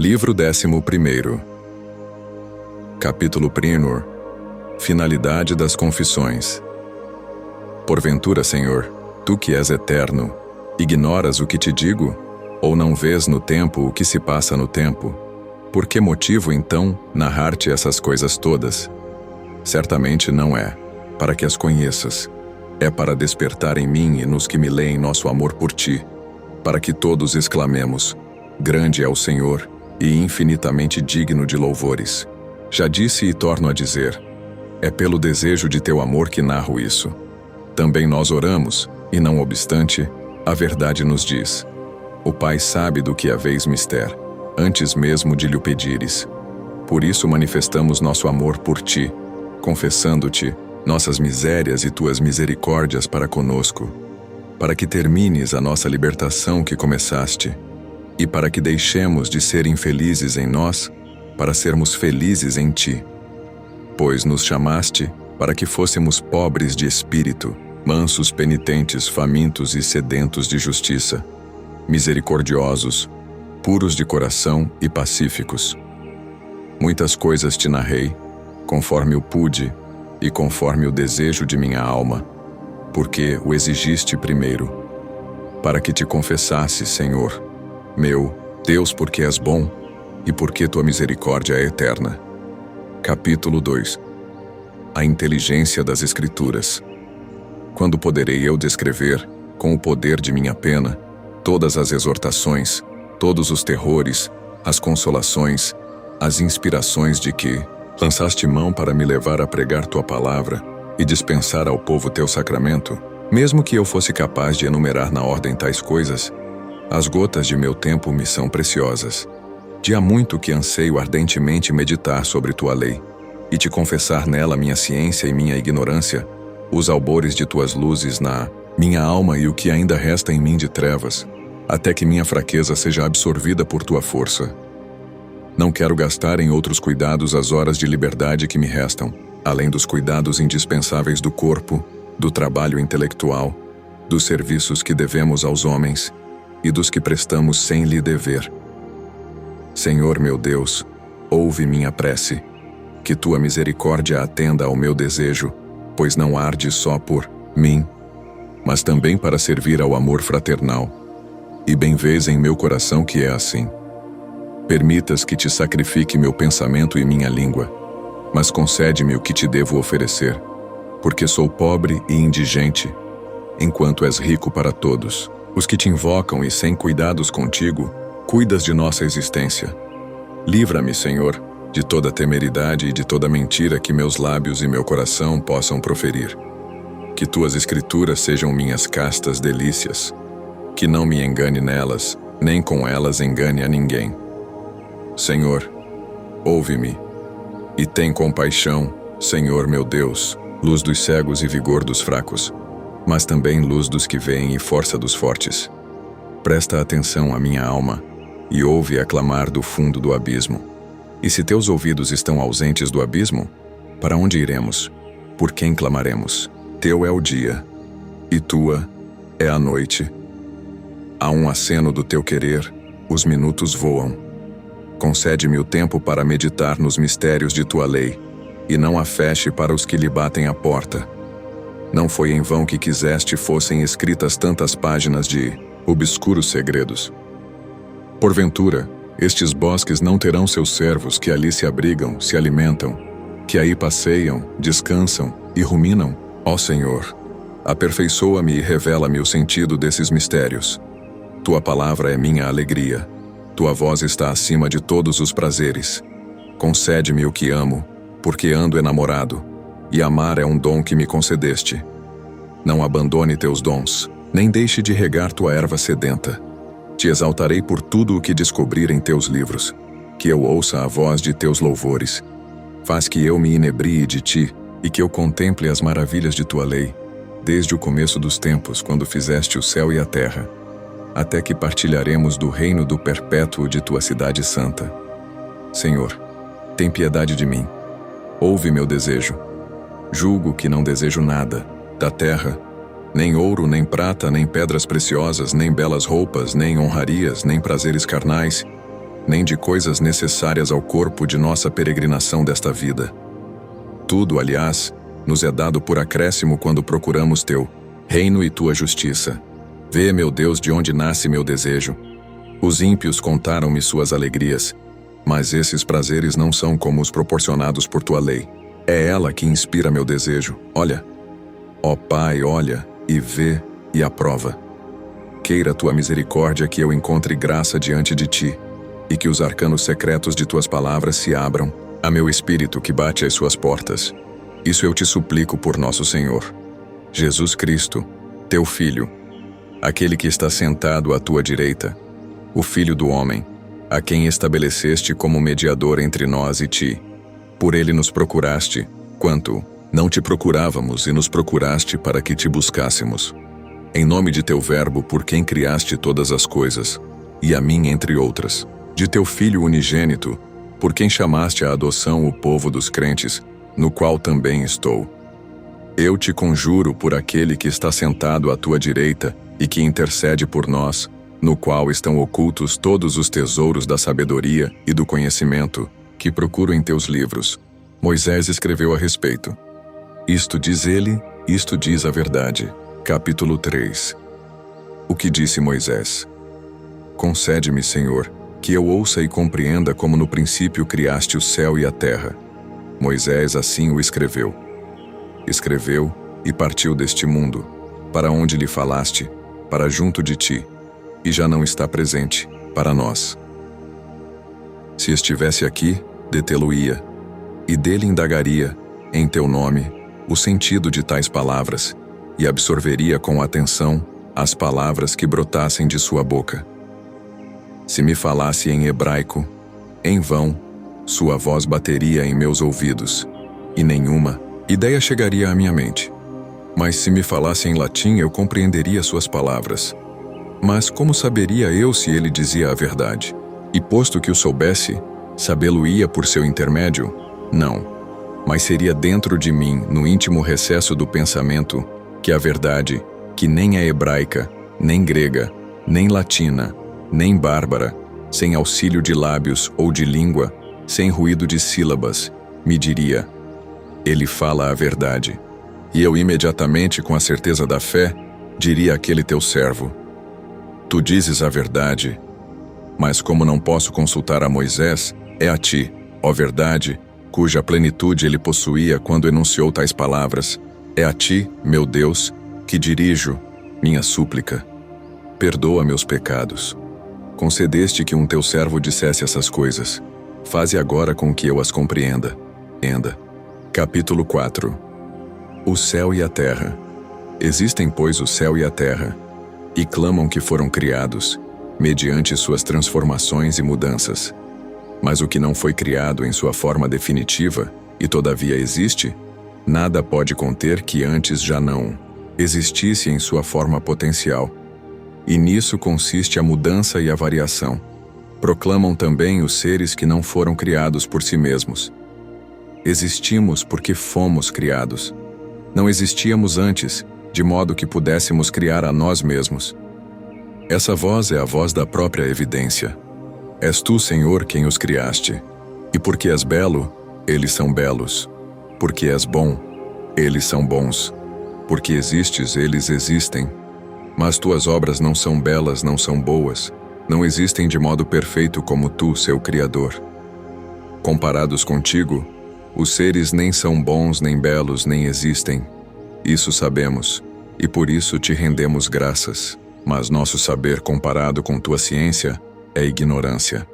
Livro 11º. Capítulo 1. Finalidade das confissões. Porventura, Senhor, tu que és eterno, ignoras o que te digo? Ou não vês no tempo o que se passa no tempo? Por que motivo, então, narrar-te essas coisas todas? Certamente não é para que as conheças. É para despertar em mim e nos que me leem nosso amor por ti, para que todos exclamemos: grande é o Senhor e infinitamente digno de louvores. Já disse e torno a dizer: é pelo desejo de teu amor que narro isso. Também nós oramos, e não obstante, a verdade nos diz: o Pai sabe do que haveis mister, antes mesmo de lhe o pedires. Por isso manifestamos nosso amor por ti, confessando-te nossas misérias e tuas misericórdias para conosco, para que termines a nossa libertação que começaste, e para que deixemos de ser infelizes em nós, para sermos felizes em ti. Pois nos chamaste para que fôssemos pobres de espírito, mansos, penitentes, famintos e sedentos de justiça, misericordiosos, puros de coração e pacíficos. Muitas coisas te narrei, conforme o pude e conforme o desejo de minha alma, porque o exigiste primeiro, para que te confessasse, Senhor, meu Deus, porque és bom e porque tua misericórdia é eterna. Capítulo 2. A inteligência das Escrituras. Quando poderei eu descrever, com o poder de minha pena, todas as exortações, todos os terrores, as consolações, as inspirações de que lançaste mão para me levar a pregar tua palavra e dispensar ao povo teu sacramento, mesmo que eu fosse capaz de enumerar na ordem tais coisas? As gotas de meu tempo me são preciosas. De há muito que anseio ardentemente meditar sobre tua lei, e te confessar nela minha ciência e minha ignorância, os albores de tuas luzes na minha alma e o que ainda resta em mim de trevas, até que minha fraqueza seja absorvida por tua força. Não quero gastar em outros cuidados as horas de liberdade que me restam, além dos cuidados indispensáveis do corpo, do trabalho intelectual, dos serviços que devemos aos homens, e dos que prestamos sem lhe dever. Senhor meu Deus, ouve minha prece, que tua misericórdia atenda ao meu desejo, pois não arde só por mim, mas também para servir ao amor fraternal. E bem vês em meu coração que é assim. Permitas que te sacrifique meu pensamento e minha língua, mas concede-me o que te devo oferecer, porque sou pobre e indigente, enquanto és rico para todos. Os que te invocam e sem cuidados contigo, cuidas de nossa existência. Livra-me, Senhor, de toda temeridade e de toda mentira que meus lábios e meu coração possam proferir. Que tuas escrituras sejam minhas castas delícias, que não me engane nelas, nem com elas engane a ninguém. Senhor, ouve-me, e tem compaixão, Senhor meu Deus, luz dos cegos e vigor dos fracos, mas também luz dos que veem e força dos fortes. Presta atenção à minha alma, e ouve a clamar do fundo do abismo. E se teus ouvidos estão ausentes do abismo, para onde iremos? Por quem clamaremos? Teu é o dia, e tua é a noite. A um aceno do teu querer, os minutos voam. Concede-me o tempo para meditar nos mistérios de tua lei, e não a feche para os que lhe batem à porta. Não foi em vão que quiseste fossem escritas tantas páginas de obscuros segredos. Porventura, estes bosques não terão seus servos que ali se abrigam, se alimentam, que aí passeiam, descansam e ruminam? Ó Senhor, aperfeiçoa-me e revela-me o sentido desses mistérios. Tua palavra é minha alegria. Tua voz está acima de todos os prazeres. Concede-me o que amo, porque ando enamorado, e amar é um dom que me concedeste. Não abandone teus dons, nem deixe de regar tua erva sedenta. Te exaltarei por tudo o que descobrir em teus livros, que eu ouça a voz de teus louvores. Faz que eu me inebrie de ti, e que eu contemple as maravilhas de tua lei, desde o começo dos tempos, quando fizeste o céu e a terra, até que partilharemos do reino do perpétuo de tua cidade santa. Senhor, tem piedade de mim. Ouve meu desejo. Julgo que não desejo nada da terra, nem ouro, nem prata, nem pedras preciosas, nem belas roupas, nem honrarias, nem prazeres carnais, nem de coisas necessárias ao corpo de nossa peregrinação desta vida. Tudo, aliás, nos é dado por acréscimo quando procuramos teu reino e tua justiça. Vê, meu Deus, de onde nasce meu desejo. Os ímpios contaram-me suas alegrias, mas esses prazeres não são como os proporcionados por tua lei. É ela que inspira meu desejo. Olha, ó Pai, olha e vê e aprova. Queira tua misericórdia que eu encontre graça diante de ti, e que os arcanos secretos de tuas palavras se abram a meu espírito que bate às suas portas. Isso eu te suplico por nosso Senhor Jesus Cristo, teu Filho, aquele que está sentado à tua direita, o Filho do homem, a quem estabeleceste como mediador entre nós e ti. Por ele nos procuraste, quanto não te procurávamos, e nos procuraste para que te buscássemos. Em nome de teu Verbo, por quem criaste todas as coisas, e a mim entre outras, de teu Filho unigênito, por quem chamaste à adoção o povo dos crentes, no qual também estou. Eu te conjuro por aquele que está sentado à tua direita e que intercede por nós, no qual estão ocultos todos os tesouros da sabedoria e do conhecimento, que procuro em teus livros. Moisés escreveu a respeito. Isto diz ele, isto diz a verdade. Capítulo 3. O que disse Moisés? Concede-me, Senhor, que eu ouça e compreenda como no princípio criaste o céu e a terra. Moisés assim o escreveu. Escreveu e partiu deste mundo, para onde lhe falaste, para junto de ti, e já não está presente, para nós. Se estivesse aqui, detê-lo-ia, e dele indagaria, em teu nome, o sentido de tais palavras, e absorveria com atenção as palavras que brotassem de sua boca. Se me falasse em hebraico, em vão, sua voz bateria em meus ouvidos, e nenhuma ideia chegaria à minha mente. Mas se me falasse em latim, eu compreenderia suas palavras. Mas como saberia eu se ele dizia a verdade? E posto que o soubesse, sabê-lo-ia por seu intermédio? Não. Mas seria dentro de mim, no íntimo recesso do pensamento, que a verdade, que nem é hebraica, nem grega, nem latina, nem bárbara, sem auxílio de lábios ou de língua, sem ruído de sílabas, me diria: ele fala a verdade. E eu imediatamente, com a certeza da fé, diria àquele teu servo: tu dizes a verdade. Mas como não posso consultar a Moisés, é a ti, ó verdade, cuja plenitude ele possuía quando enunciou tais palavras. É a ti, meu Deus, que dirijo minha súplica. Perdoa meus pecados. Concedeste que um teu servo dissesse essas coisas. Faze agora com que eu as compreenda. Capítulo 4. O céu e a terra. Existem, pois, o céu e a terra, e clamam que foram criados, mediante suas transformações e mudanças. Mas o que não foi criado em sua forma definitiva, e todavia existe, nada pode conter que antes já não existisse em sua forma potencial. E nisso consiste a mudança e a variação. Proclamam também os seres que não foram criados por si mesmos. Existimos porque fomos criados. Não existíamos antes, de modo que pudéssemos criar a nós mesmos. Essa voz é a voz da própria evidência. És tu, Senhor, quem os criaste. E porque és belo, eles são belos. Porque és bom, eles são bons. Porque existes, eles existem. Mas tuas obras não são belas, não são boas. Não existem de modo perfeito como tu, seu Criador. Comparados contigo, os seres nem são bons, nem belos, nem existem. Isso sabemos, e por isso te rendemos graças. Mas nosso saber comparado com tua ciência é ignorância.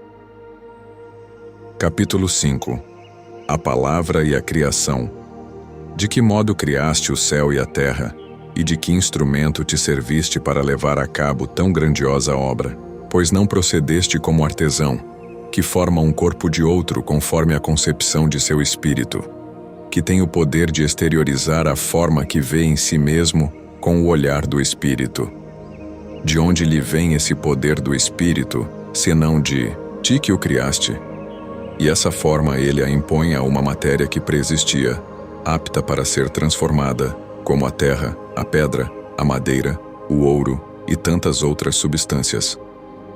Capítulo 5. A palavra e a criação. De que modo criaste o céu e a terra, e de que instrumento te serviste para levar a cabo tão grandiosa obra? Pois não procedeste como artesão, que forma um corpo de outro conforme a concepção de seu espírito, que tem o poder de exteriorizar a forma que vê em si mesmo com o olhar do espírito. De onde lhe vem esse poder do espírito, senão de ti que o criaste? E essa forma ele a impõe a uma matéria que preexistia, apta para ser transformada, como a terra, a pedra, a madeira, o ouro e tantas outras substâncias.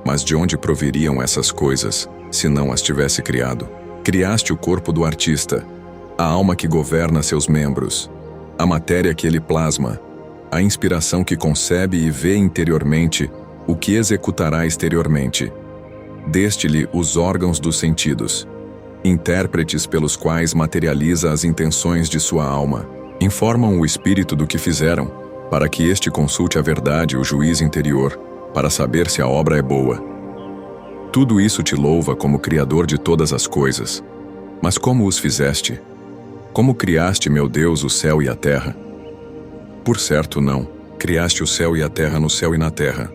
Mas de onde proviriam essas coisas, se não as tivesse criado? Criaste o corpo do artista, a alma que governa seus membros, a matéria que ele plasma, a inspiração que concebe e vê interiormente o que executará exteriormente. Deste-lhe os órgãos dos sentidos, intérpretes pelos quais materializa as intenções de sua alma, informam o espírito do que fizeram, para que este consulte a verdade e o juiz interior, para saber se a obra é boa. Tudo isso te louva como Criador de todas as coisas. Mas como os fizeste? Como criaste, meu Deus, o céu e a terra? Por certo, não. Criaste o céu e a terra no céu e na terra.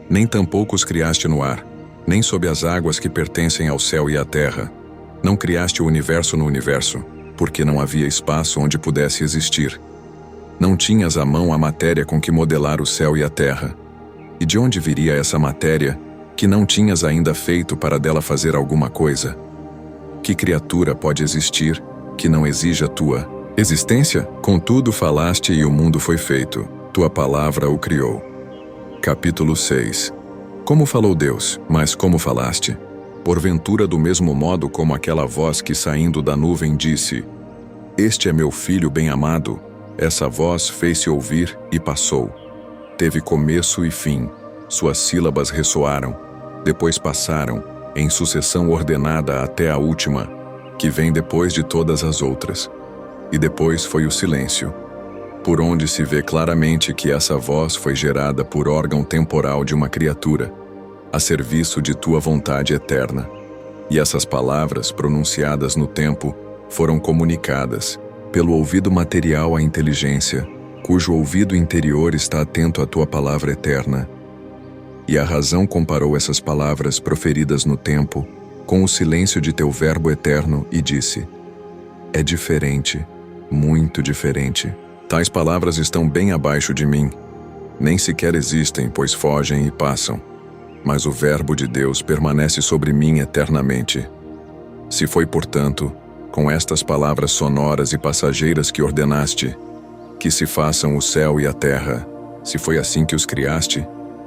Nem tampouco os criaste no ar, nem sob as águas que pertencem ao céu e à terra. Não criaste o universo no universo, porque não havia espaço onde pudesse existir. Não tinhas à mão a matéria com que modelar o céu e a terra. E de onde viria essa matéria, que não tinhas ainda feito para dela fazer alguma coisa? Que criatura pode existir, que não exija tua existência? Contudo falaste e o mundo foi feito. Tua palavra o criou. Capítulo 6. Como falou Deus, mas como falaste? Porventura do mesmo modo como aquela voz que saindo da nuvem disse: Este é meu filho bem-amado. Essa voz fez-se ouvir e passou. Teve começo e fim. Suas sílabas ressoaram. Depois passaram, em sucessão ordenada até a última, que vem depois de todas as outras. E depois foi o silêncio, por onde se vê claramente que essa voz foi gerada por órgão temporal de uma criatura, a serviço de tua vontade eterna. E essas palavras, pronunciadas no tempo, foram comunicadas, pelo ouvido material à inteligência, cujo ouvido interior está atento à tua palavra eterna. E a razão comparou essas palavras proferidas no tempo com o silêncio de teu verbo eterno e disse: É diferente, muito diferente. Tais palavras estão bem abaixo de mim. Nem sequer existem, pois fogem e passam. Mas o verbo de Deus permanece sobre mim eternamente. Se foi, portanto, com estas palavras sonoras e passageiras que ordenaste, que se façam o céu e a terra, se foi assim que os criaste,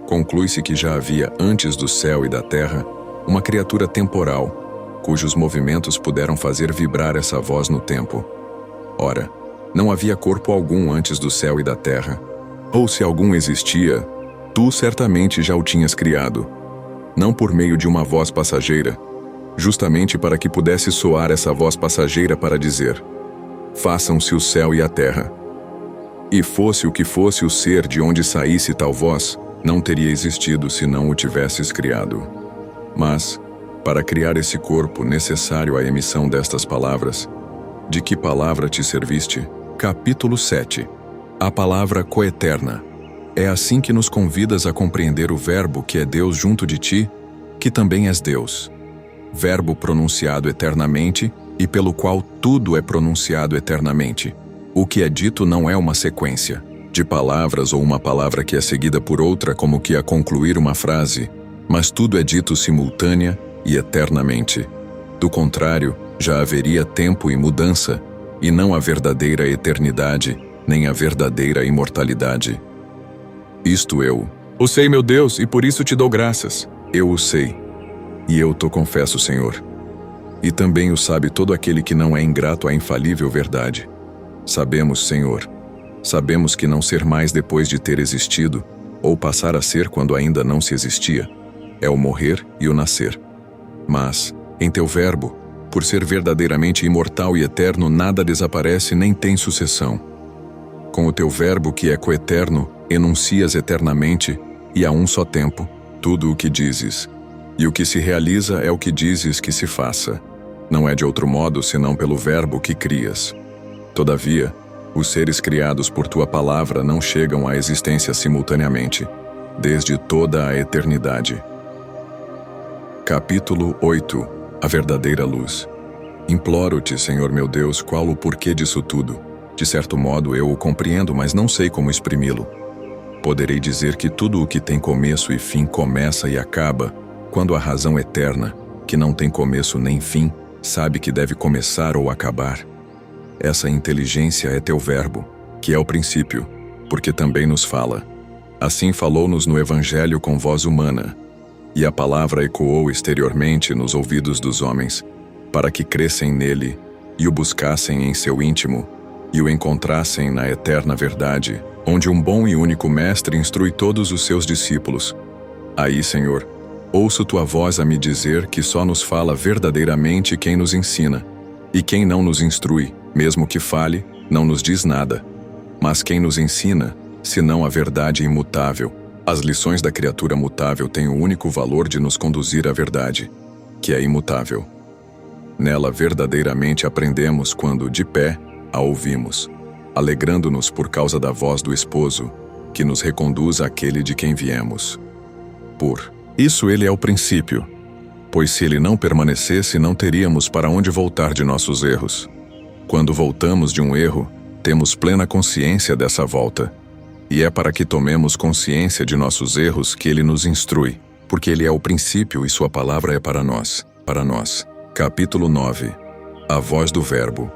conclui-se que já havia antes do céu e da terra uma criatura temporal, cujos movimentos puderam fazer vibrar essa voz no tempo. Ora, não havia corpo algum antes do céu e da terra. Ou se algum existia, tu certamente já o tinhas criado, não por meio de uma voz passageira, justamente para que pudesse soar essa voz passageira para dizer: Façam-se o céu e a terra. E fosse o que fosse o ser de onde saísse tal voz, não teria existido se não o tivesses criado. Mas, para criar esse corpo necessário à emissão destas palavras, de que palavra te serviste? Capítulo 7. A palavra coeterna. É assim que nos convidas a compreender o verbo que é Deus junto de ti, que também és Deus. Verbo pronunciado eternamente e pelo qual tudo é pronunciado eternamente. O que é dito não é uma sequência de palavras ou uma palavra que é seguida por outra como que a concluir uma frase, mas tudo é dito simultânea e eternamente. Do contrário, já haveria tempo e mudança, e não a verdadeira eternidade, nem a verdadeira imortalidade. Isto eu o sei, meu Deus, e por isso te dou graças. Eu o sei, e eu te confesso, Senhor. E também o sabe todo aquele que não é ingrato à infalível verdade. Sabemos, Senhor, sabemos que não ser mais depois de ter existido, ou passar a ser quando ainda não se existia, é o morrer e o nascer. Mas, em teu verbo, por ser verdadeiramente imortal e eterno, nada desaparece nem tem sucessão. Com o teu verbo que é coeterno, enuncias eternamente, e a um só tempo, tudo o que dizes. E o que se realiza é o que dizes que se faça. Não é de outro modo senão pelo verbo que crias. Todavia, os seres criados por tua palavra não chegam à existência simultaneamente, desde toda a eternidade. Capítulo 8. A verdadeira luz. Imploro-te, Senhor meu Deus, qual o porquê disso tudo. De certo modo eu o compreendo, mas não sei como exprimi-lo. Poderei dizer que tudo o que tem começo e fim começa e acaba, quando a razão eterna, que não tem começo nem fim, sabe que deve começar ou acabar. Essa inteligência é teu verbo, que é o princípio, porque também nos fala. Assim falou-nos no Evangelho com voz humana. E a palavra ecoou exteriormente nos ouvidos dos homens, para que crescem nele e o buscassem em seu íntimo, e o encontrassem na eterna verdade, onde um bom e único Mestre instrui todos os seus discípulos. Aí, Senhor, ouço tua voz a me dizer que só nos fala verdadeiramente quem nos ensina, e quem não nos instrui, mesmo que fale, não nos diz nada. Mas quem nos ensina, senão a verdade imutável? As lições da criatura mutável têm o único valor de nos conduzir à verdade, que é imutável. Nela verdadeiramente aprendemos quando, de pé, a ouvimos, alegrando-nos por causa da voz do esposo, que nos reconduz àquele de quem viemos. Por isso ele é o princípio, pois se ele não permanecesse, não teríamos para onde voltar de nossos erros. Quando voltamos de um erro, temos plena consciência dessa volta, e é para que tomemos consciência de nossos erros que ele nos instrui, porque ele é o princípio e sua palavra é para nós. Capítulo 9. A voz do Verbo.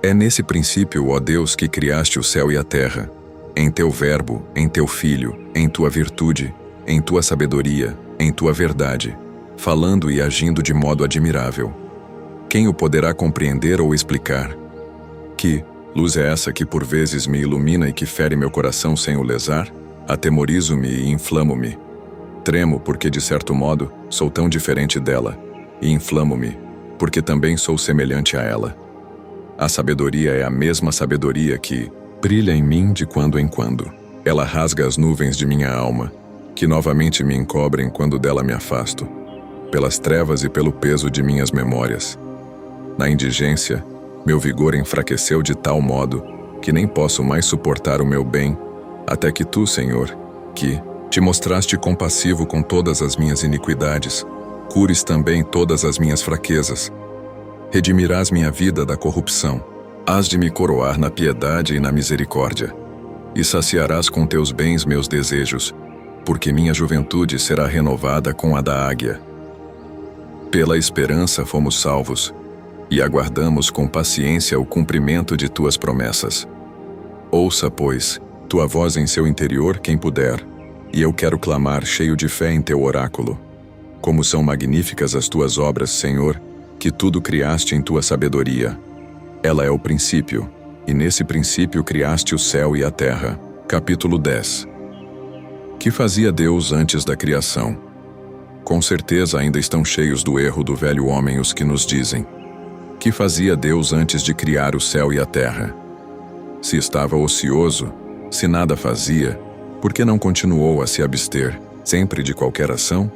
É nesse princípio, ó Deus, que criaste o céu e a terra, em teu Verbo, em teu Filho, em tua virtude, em tua sabedoria, em tua verdade, falando e agindo de modo admirável. Quem o poderá compreender ou explicar? Que luz é essa que por vezes me ilumina e que fere meu coração sem o lesar? Atemorizo-me e inflamo-me. Tremo porque, de certo modo, sou tão diferente dela, e inflamo-me, porque também sou semelhante a ela. A sabedoria é a mesma sabedoria que brilha em mim de quando em quando. Ela rasga as nuvens de minha alma, que novamente me encobrem quando dela me afasto, pelas trevas e pelo peso de minhas memórias. Na indigência, meu vigor enfraqueceu de tal modo que nem posso mais suportar o meu bem, até que tu, Senhor, que te mostraste compassivo com todas as minhas iniquidades, cures também todas as minhas fraquezas. Redimirás minha vida da corrupção, hás de me coroar na piedade e na misericórdia, e saciarás com teus bens meus desejos, porque minha juventude será renovada com a da águia. Pela esperança fomos salvos, e aguardamos com paciência o cumprimento de tuas promessas. Ouça, pois, tua voz em seu interior quem puder, e eu quero clamar cheio de fé em teu oráculo. Como são magníficas as tuas obras, Senhor, que tudo criaste em tua sabedoria. Ela é o princípio, e nesse princípio criaste o céu e a terra. Capítulo 10. Que fazia Deus antes da criação? Com certeza ainda estão cheios do erro do velho homem os que nos dizem: que fazia Deus antes de criar o céu e a terra? Se estava ocioso, se nada fazia, por que não continuou a se abster, sempre de qualquer ação?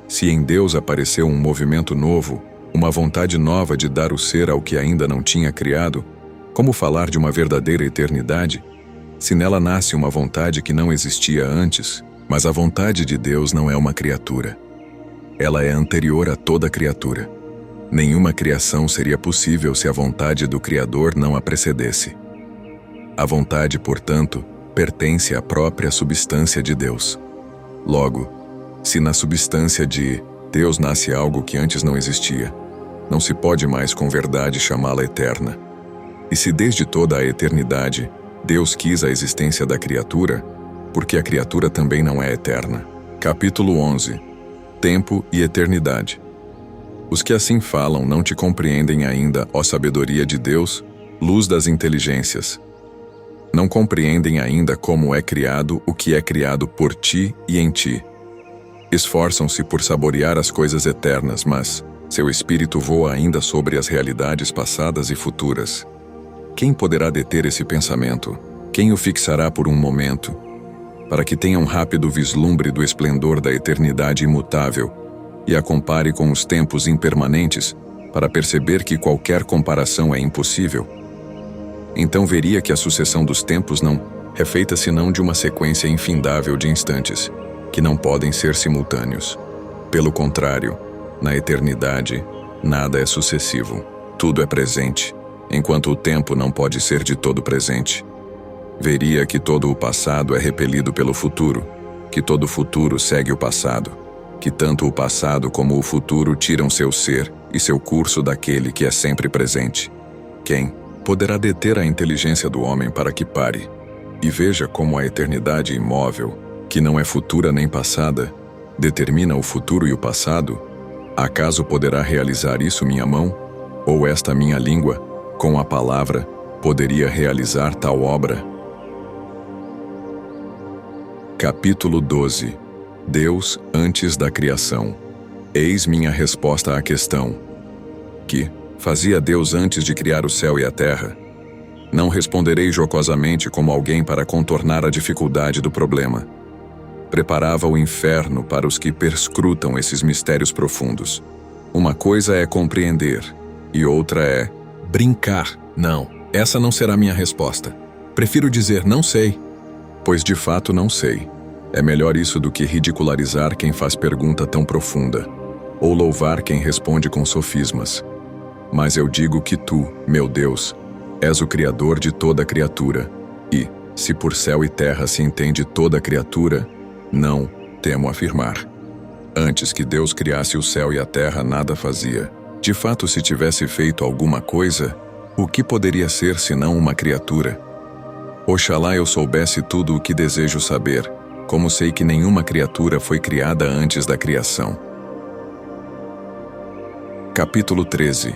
Se em Deus apareceu um movimento novo, uma vontade nova de dar o ser ao que ainda não tinha criado, como falar de uma verdadeira eternidade? Se nela nasce uma vontade que não existia antes, mas a vontade de Deus não é uma criatura. Ela é anterior a toda criatura. Nenhuma criação seria possível se a vontade do Criador não a precedesse. A vontade, portanto, pertence à própria substância de Deus. Logo, se na substância de Deus nasce algo que antes não existia, não se pode mais com verdade chamá-la eterna. E se desde toda a eternidade Deus quis a existência da criatura, porque a criatura também não é eterna. Capítulo 11. Tempo e eternidade. Os que assim falam não te compreendem ainda, ó sabedoria de Deus, luz das inteligências. Não compreendem ainda como é criado o que é criado por ti e em ti. Esforçam-se por saborear as coisas eternas, mas seu espírito voa ainda sobre as realidades passadas e futuras. Quem poderá deter esse pensamento? Quem o fixará por um momento, para que tenha um rápido vislumbre do esplendor da eternidade imutável e a compare com os tempos impermanentes, para perceber que qualquer comparação é impossível? Então veria que a sucessão dos tempos não é feita senão de uma sequência infindável de instantes, que não podem ser simultâneos. Pelo contrário, na eternidade, nada é sucessivo, tudo é presente, enquanto o tempo não pode ser de todo presente. Veria que todo o passado é repelido pelo futuro, que todo o futuro segue o passado, que tanto o passado como o futuro tiram seu ser e seu curso daquele que é sempre presente. Quem poderá deter a inteligência do homem para que pare e veja como a eternidade imóvel, que não é futura nem passada, determina o futuro e o passado, acaso poderá realizar isso minha mão? Ou esta minha língua, com a palavra, poderia realizar tal obra? Capítulo 12. Deus antes da criação. Eis minha resposta à questão: que fazia Deus antes de criar o céu e a terra? Não responderei jocosamente como alguém para contornar a dificuldade do problema. Preparava o inferno para os que perscrutam esses mistérios profundos. Uma coisa é compreender, e outra é brincar. Não, essa não será minha resposta. Prefiro dizer não sei, pois de fato não sei. É melhor isso do que ridicularizar quem faz pergunta tão profunda, ou louvar quem responde com sofismas. Mas eu digo que tu, meu Deus, és o Criador de toda criatura, e, se por céu e terra se entende toda criatura, não, temo afirmar. Antes que Deus criasse o céu e a terra, nada fazia. De fato, se tivesse feito alguma coisa, o que poderia ser senão uma criatura? Oxalá eu soubesse tudo o que desejo saber, como sei que nenhuma criatura foi criada antes da criação. Capítulo 13.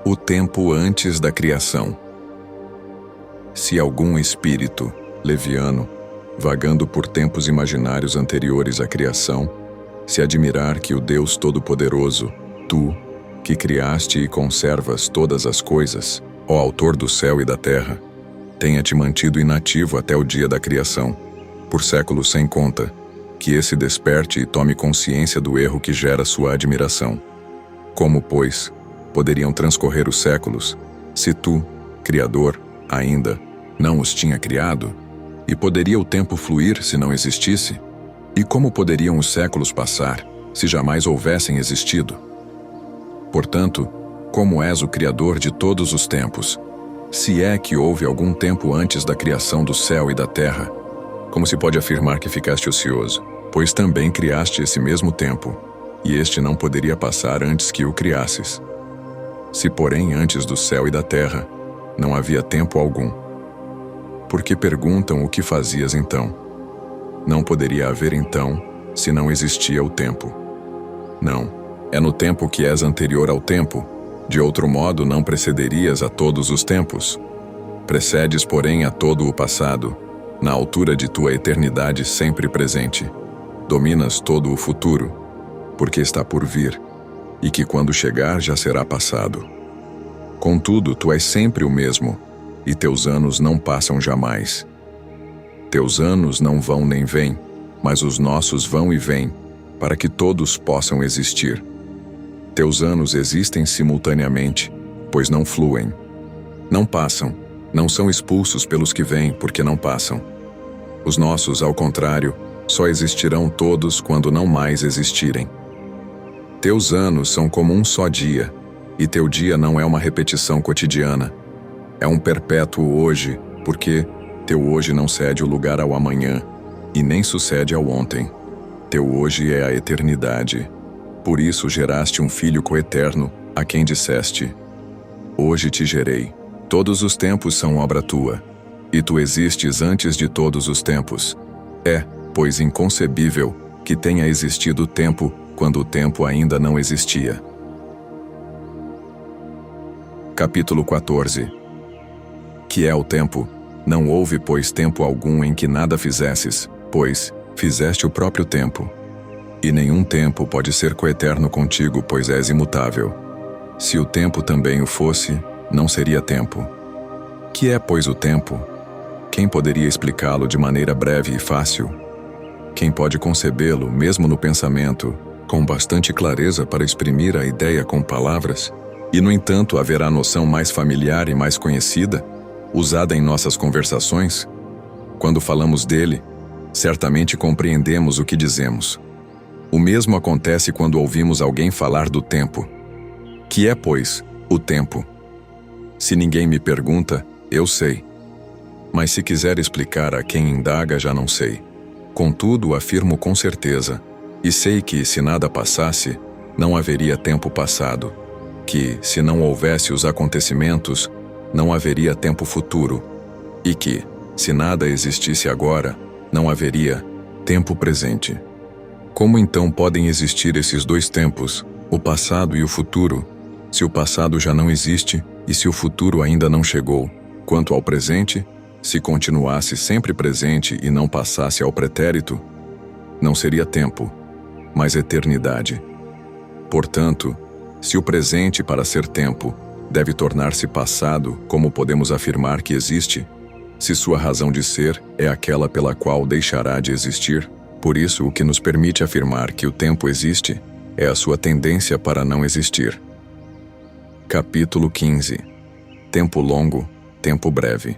O tempo antes da criação. Se algum espírito, leviano, vagando por tempos imaginários anteriores à criação, se admirar que o Deus Todo-Poderoso, tu, que criaste e conservas todas as coisas, ó Autor do céu e da terra, tenha te mantido inativo até o dia da criação, por séculos sem conta, que esse desperte e tome consciência do erro que gera sua admiração. Como, pois, poderiam transcorrer os séculos, se tu, Criador, ainda, não os tinha criado? E poderia o tempo fluir se não existisse? E como poderiam os séculos passar, se jamais houvessem existido? Portanto, como és o Criador de todos os tempos, se é que houve algum tempo antes da criação do céu e da terra, como se pode afirmar que ficaste ocioso? Pois também criaste esse mesmo tempo, e este não poderia passar antes que o criasses. Se, porém, antes do céu e da terra, não havia tempo algum, por que perguntam o que fazias então? Não poderia haver então, se não existia o tempo. Não, é no tempo que és anterior ao tempo, de outro modo não precederias a todos os tempos. Precedes, porém, a todo o passado, na altura de tua eternidade sempre presente. Dominas todo o futuro, porque está por vir, e que quando chegar já será passado. Contudo, tu és sempre o mesmo, e teus anos não passam jamais. Teus anos não vão nem vêm, mas os nossos vão e vêm, para que todos possam existir. Teus anos existem simultaneamente, pois não fluem. Não passam, não são expulsos pelos que vêm, porque não passam. Os nossos, ao contrário, só existirão todos quando não mais existirem. Teus anos são como um só dia, e teu dia não é uma repetição cotidiana. É um perpétuo hoje, porque teu hoje não cede o lugar ao amanhã, e nem sucede ao ontem. Teu hoje é a eternidade. Por isso geraste um filho coeterno, a quem disseste: hoje te gerei. Todos os tempos são obra tua, e tu existes antes de todos os tempos. É, pois, inconcebível que tenha existido o tempo quando o tempo ainda não existia. Capítulo 14. Que é o tempo? Não houve, pois, tempo algum em que nada fizesses, pois fizeste o próprio tempo. E nenhum tempo pode ser coeterno contigo, pois és imutável. Se o tempo também o fosse, não seria tempo. Que é, pois, o tempo? Quem poderia explicá-lo de maneira breve e fácil? Quem pode concebê-lo, mesmo no pensamento, com bastante clareza para exprimir a ideia com palavras? E, no entanto, haverá noção mais familiar e mais conhecida, usada em nossas conversações? Quando falamos dele, certamente compreendemos o que dizemos. O mesmo acontece quando ouvimos alguém falar do tempo. Que é, pois, o tempo? Se ninguém me pergunta, eu sei. Mas se quiser explicar a quem indaga, já não sei. Contudo, afirmo com certeza, e sei que, se nada passasse, não haveria tempo passado, que, se não houvesse os acontecimentos, não haveria tempo futuro, e que, se nada existisse agora, não haveria tempo presente. Como então podem existir esses dois tempos, o passado e o futuro, se o passado já não existe e se o futuro ainda não chegou? Quanto ao presente, se continuasse sempre presente e não passasse ao pretérito, não seria tempo, mas eternidade. Portanto, se o presente, para ser tempo, deve tornar-se passado, como podemos afirmar que existe, se sua razão de ser é aquela pela qual deixará de existir? Por isso, o que nos permite afirmar que o tempo existe é a sua tendência para não existir. Capítulo 15. Tempo longo, tempo breve.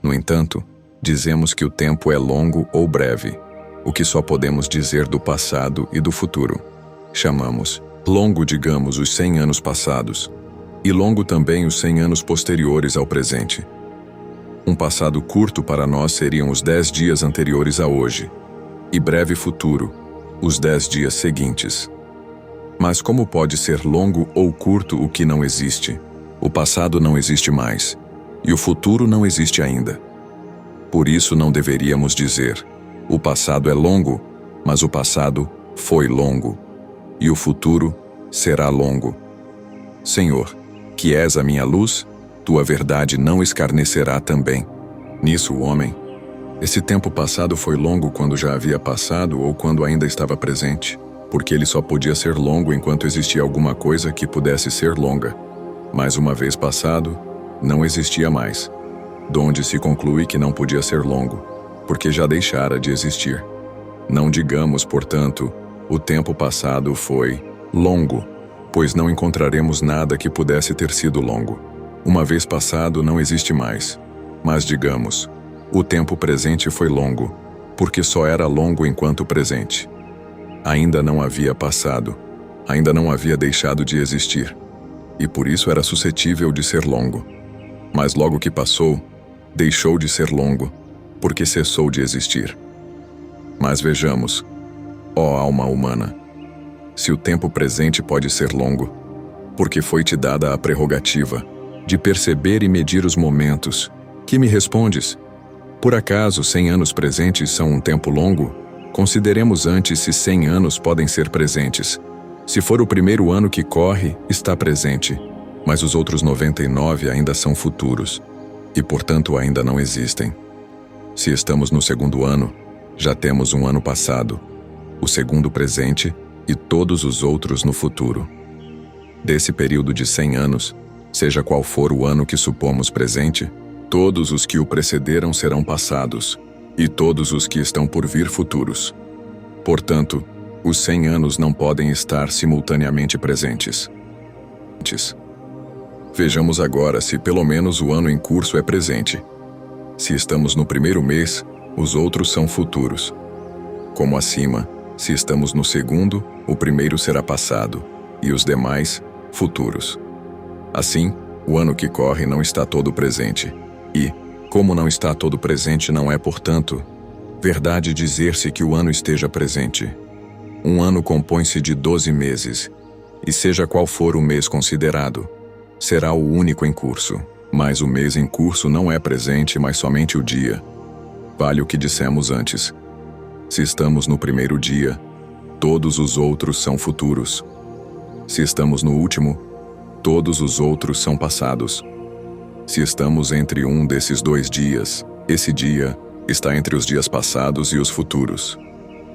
No entanto, dizemos que o tempo é longo ou breve, o que só podemos dizer do passado e do futuro. Chamamos longo, digamos, os 100 anos passados, e longo também os 100 anos posteriores ao presente. Um passado curto para nós seriam os 10 dias anteriores a hoje, e breve futuro, os 10 dias seguintes. Mas como pode ser longo ou curto o que não existe? O passado não existe mais, e o futuro não existe ainda. Por isso não deveríamos dizer, o passado é longo, mas o passado foi longo, e o futuro será longo. Senhor, que és a minha luz, tua verdade não escarnecerá também. Nisso o homem, esse tempo passado foi longo quando já havia passado ou quando ainda estava presente, porque ele só podia ser longo enquanto existia alguma coisa que pudesse ser longa. Mas uma vez passado, não existia mais, donde se conclui que não podia ser longo, porque já deixara de existir. Não digamos, portanto, o tempo passado foi longo, pois não encontraremos nada que pudesse ter sido longo. Uma vez passado, não existe mais, mas digamos, o tempo presente foi longo, porque só era longo enquanto presente. Ainda não havia passado, ainda não havia deixado de existir, e por isso era suscetível de ser longo. Mas logo que passou, deixou de ser longo, porque cessou de existir. Mas vejamos, ó alma humana, se o tempo presente pode ser longo, porque foi-te dada a prerrogativa de perceber e medir os momentos, que me respondes? Por acaso 100 anos presentes são um tempo longo? Consideremos antes se 100 anos podem ser presentes. Se for o primeiro ano que corre, está presente, mas os outros 99 ainda são futuros, e portanto ainda não existem. Se estamos no segundo ano, já temos um ano passado, o segundo presente e todos os outros no futuro. Desse período de 100 anos, seja qual for o ano que supomos presente, todos os que o precederam serão passados, e todos os que estão por vir futuros. Portanto, os 100 anos não podem estar simultaneamente presentes. Vejamos agora se pelo menos o ano em curso é presente. Se estamos no primeiro mês, os outros são futuros. Como acima, se estamos no segundo, o primeiro será passado, e os demais, futuros. Assim, o ano que corre não está todo presente. E, como não está todo presente, não é, portanto, verdade dizer-se que o ano esteja presente. Um ano compõe-se de 12 meses, e seja qual for o mês considerado, será o único em curso. Mas o mês em curso não é presente, mas somente o dia. Vale o que dissemos antes. Se estamos no primeiro dia, todos os outros são futuros. Se estamos no último, todos os outros são passados. Se estamos entre um desses 2 dias, esse dia está entre os dias passados e os futuros.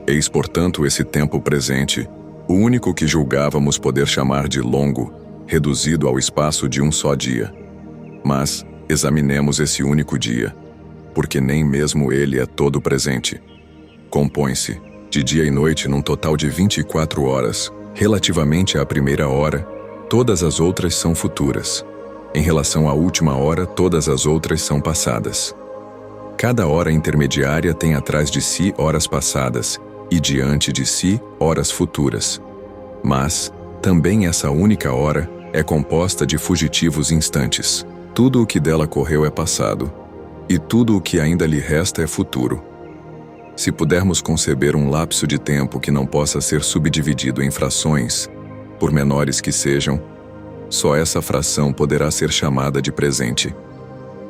Eis, portanto, esse tempo presente, o único que julgávamos poder chamar de longo, reduzido ao espaço de um só dia. Mas examinemos esse único dia, porque nem mesmo ele é todo presente. Compõe-se, de dia e noite, num total de 24 horas. Relativamente à primeira hora, todas as outras são futuras. Em relação à última hora, todas as outras são passadas. Cada hora intermediária tem atrás de si horas passadas e diante de si horas futuras. Mas, também essa única hora é composta de fugitivos instantes. Tudo o que dela correu é passado, e tudo o que ainda lhe resta é futuro. Se pudermos conceber um lapso de tempo que não possa ser subdividido em frações, por menores que sejam, só essa fração poderá ser chamada de presente.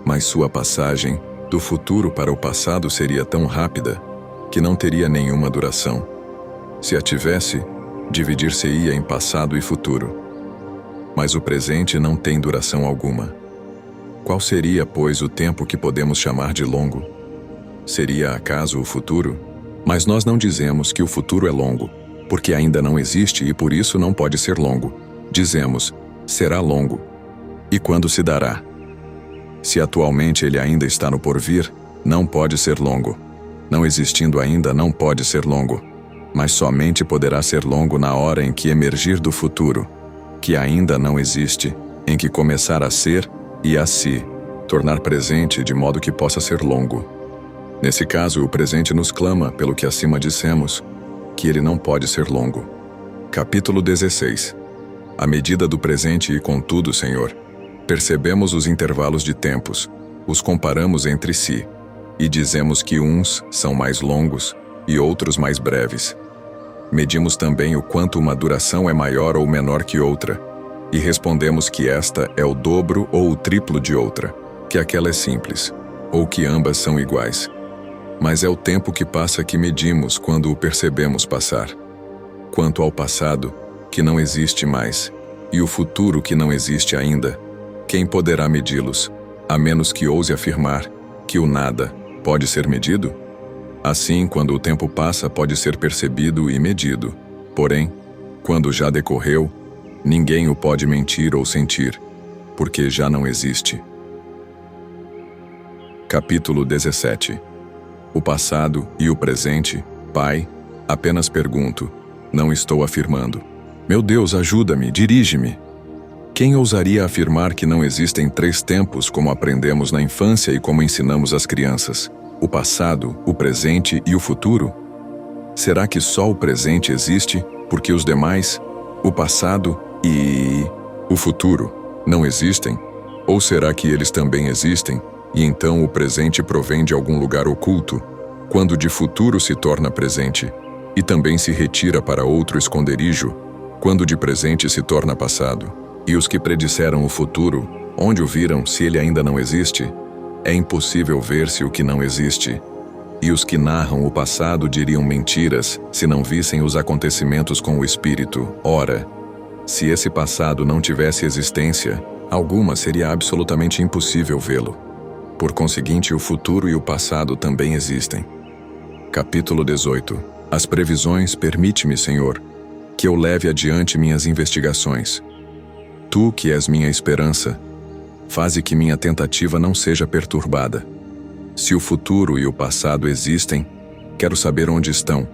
Mas sua passagem, do futuro para o passado, seria tão rápida que não teria nenhuma duração. Se a tivesse, dividir-se-ia em passado e futuro. Mas o presente não tem duração alguma. Qual seria, pois, o tempo que podemos chamar de longo? Seria acaso o futuro? Mas nós não dizemos que o futuro é longo, porque ainda não existe e por isso não pode ser longo. Dizemos, será longo. E quando se dará? Se atualmente ele ainda está no porvir, não pode ser longo. Não existindo ainda, não pode ser longo. Mas somente poderá ser longo na hora em que emergir do futuro, que ainda não existe, em que começar a ser e a se tornar presente de modo que possa ser longo. Nesse caso, o presente nos clama, pelo que acima dissemos, que ele não pode ser longo. Capítulo 16. À medida do presente e contudo, Senhor, percebemos os intervalos de tempos, os comparamos entre si, e dizemos que uns são mais longos e outros mais breves. Medimos também o quanto uma duração é maior ou menor que outra, e respondemos que esta é o dobro ou o triplo de outra, que aquela é simples, ou que ambas são iguais. Mas é o tempo que passa que medimos quando o percebemos passar. Quanto ao passado, que não existe mais, e o futuro que não existe ainda, quem poderá medi-los, a menos que ouse afirmar que o nada pode ser medido? Assim, quando o tempo passa, pode ser percebido e medido. Porém, quando já decorreu, ninguém o pode mentir ou sentir, porque já não existe. Capítulo 17. O passado e o presente, Pai, apenas pergunto, não estou afirmando. Meu Deus, ajuda-me, dirige-me. Quem ousaria afirmar que não existem três tempos como aprendemos na infância e como ensinamos às crianças? O passado, o presente e o futuro? Será que só o presente existe, porque os demais, o passado e o futuro, não existem? Ou será que eles também existem, e então o presente provém de algum lugar oculto, quando de futuro se torna presente, e também se retira para outro esconderijo, quando de presente se torna passado? E os que predisseram o futuro, onde o viram se ele ainda não existe? É impossível ver-se o que não existe. E os que narram o passado diriam mentiras se não vissem os acontecimentos com o espírito. Ora, se esse passado não tivesse existência alguma, seria absolutamente impossível vê-lo. Por conseguinte, o futuro e o passado também existem. Capítulo 18. As previsões, permite-me, Senhor, que eu leve adiante minhas investigações. Tu, que és minha esperança, faze que minha tentativa não seja perturbada. Se o futuro e o passado existem, quero saber onde estão.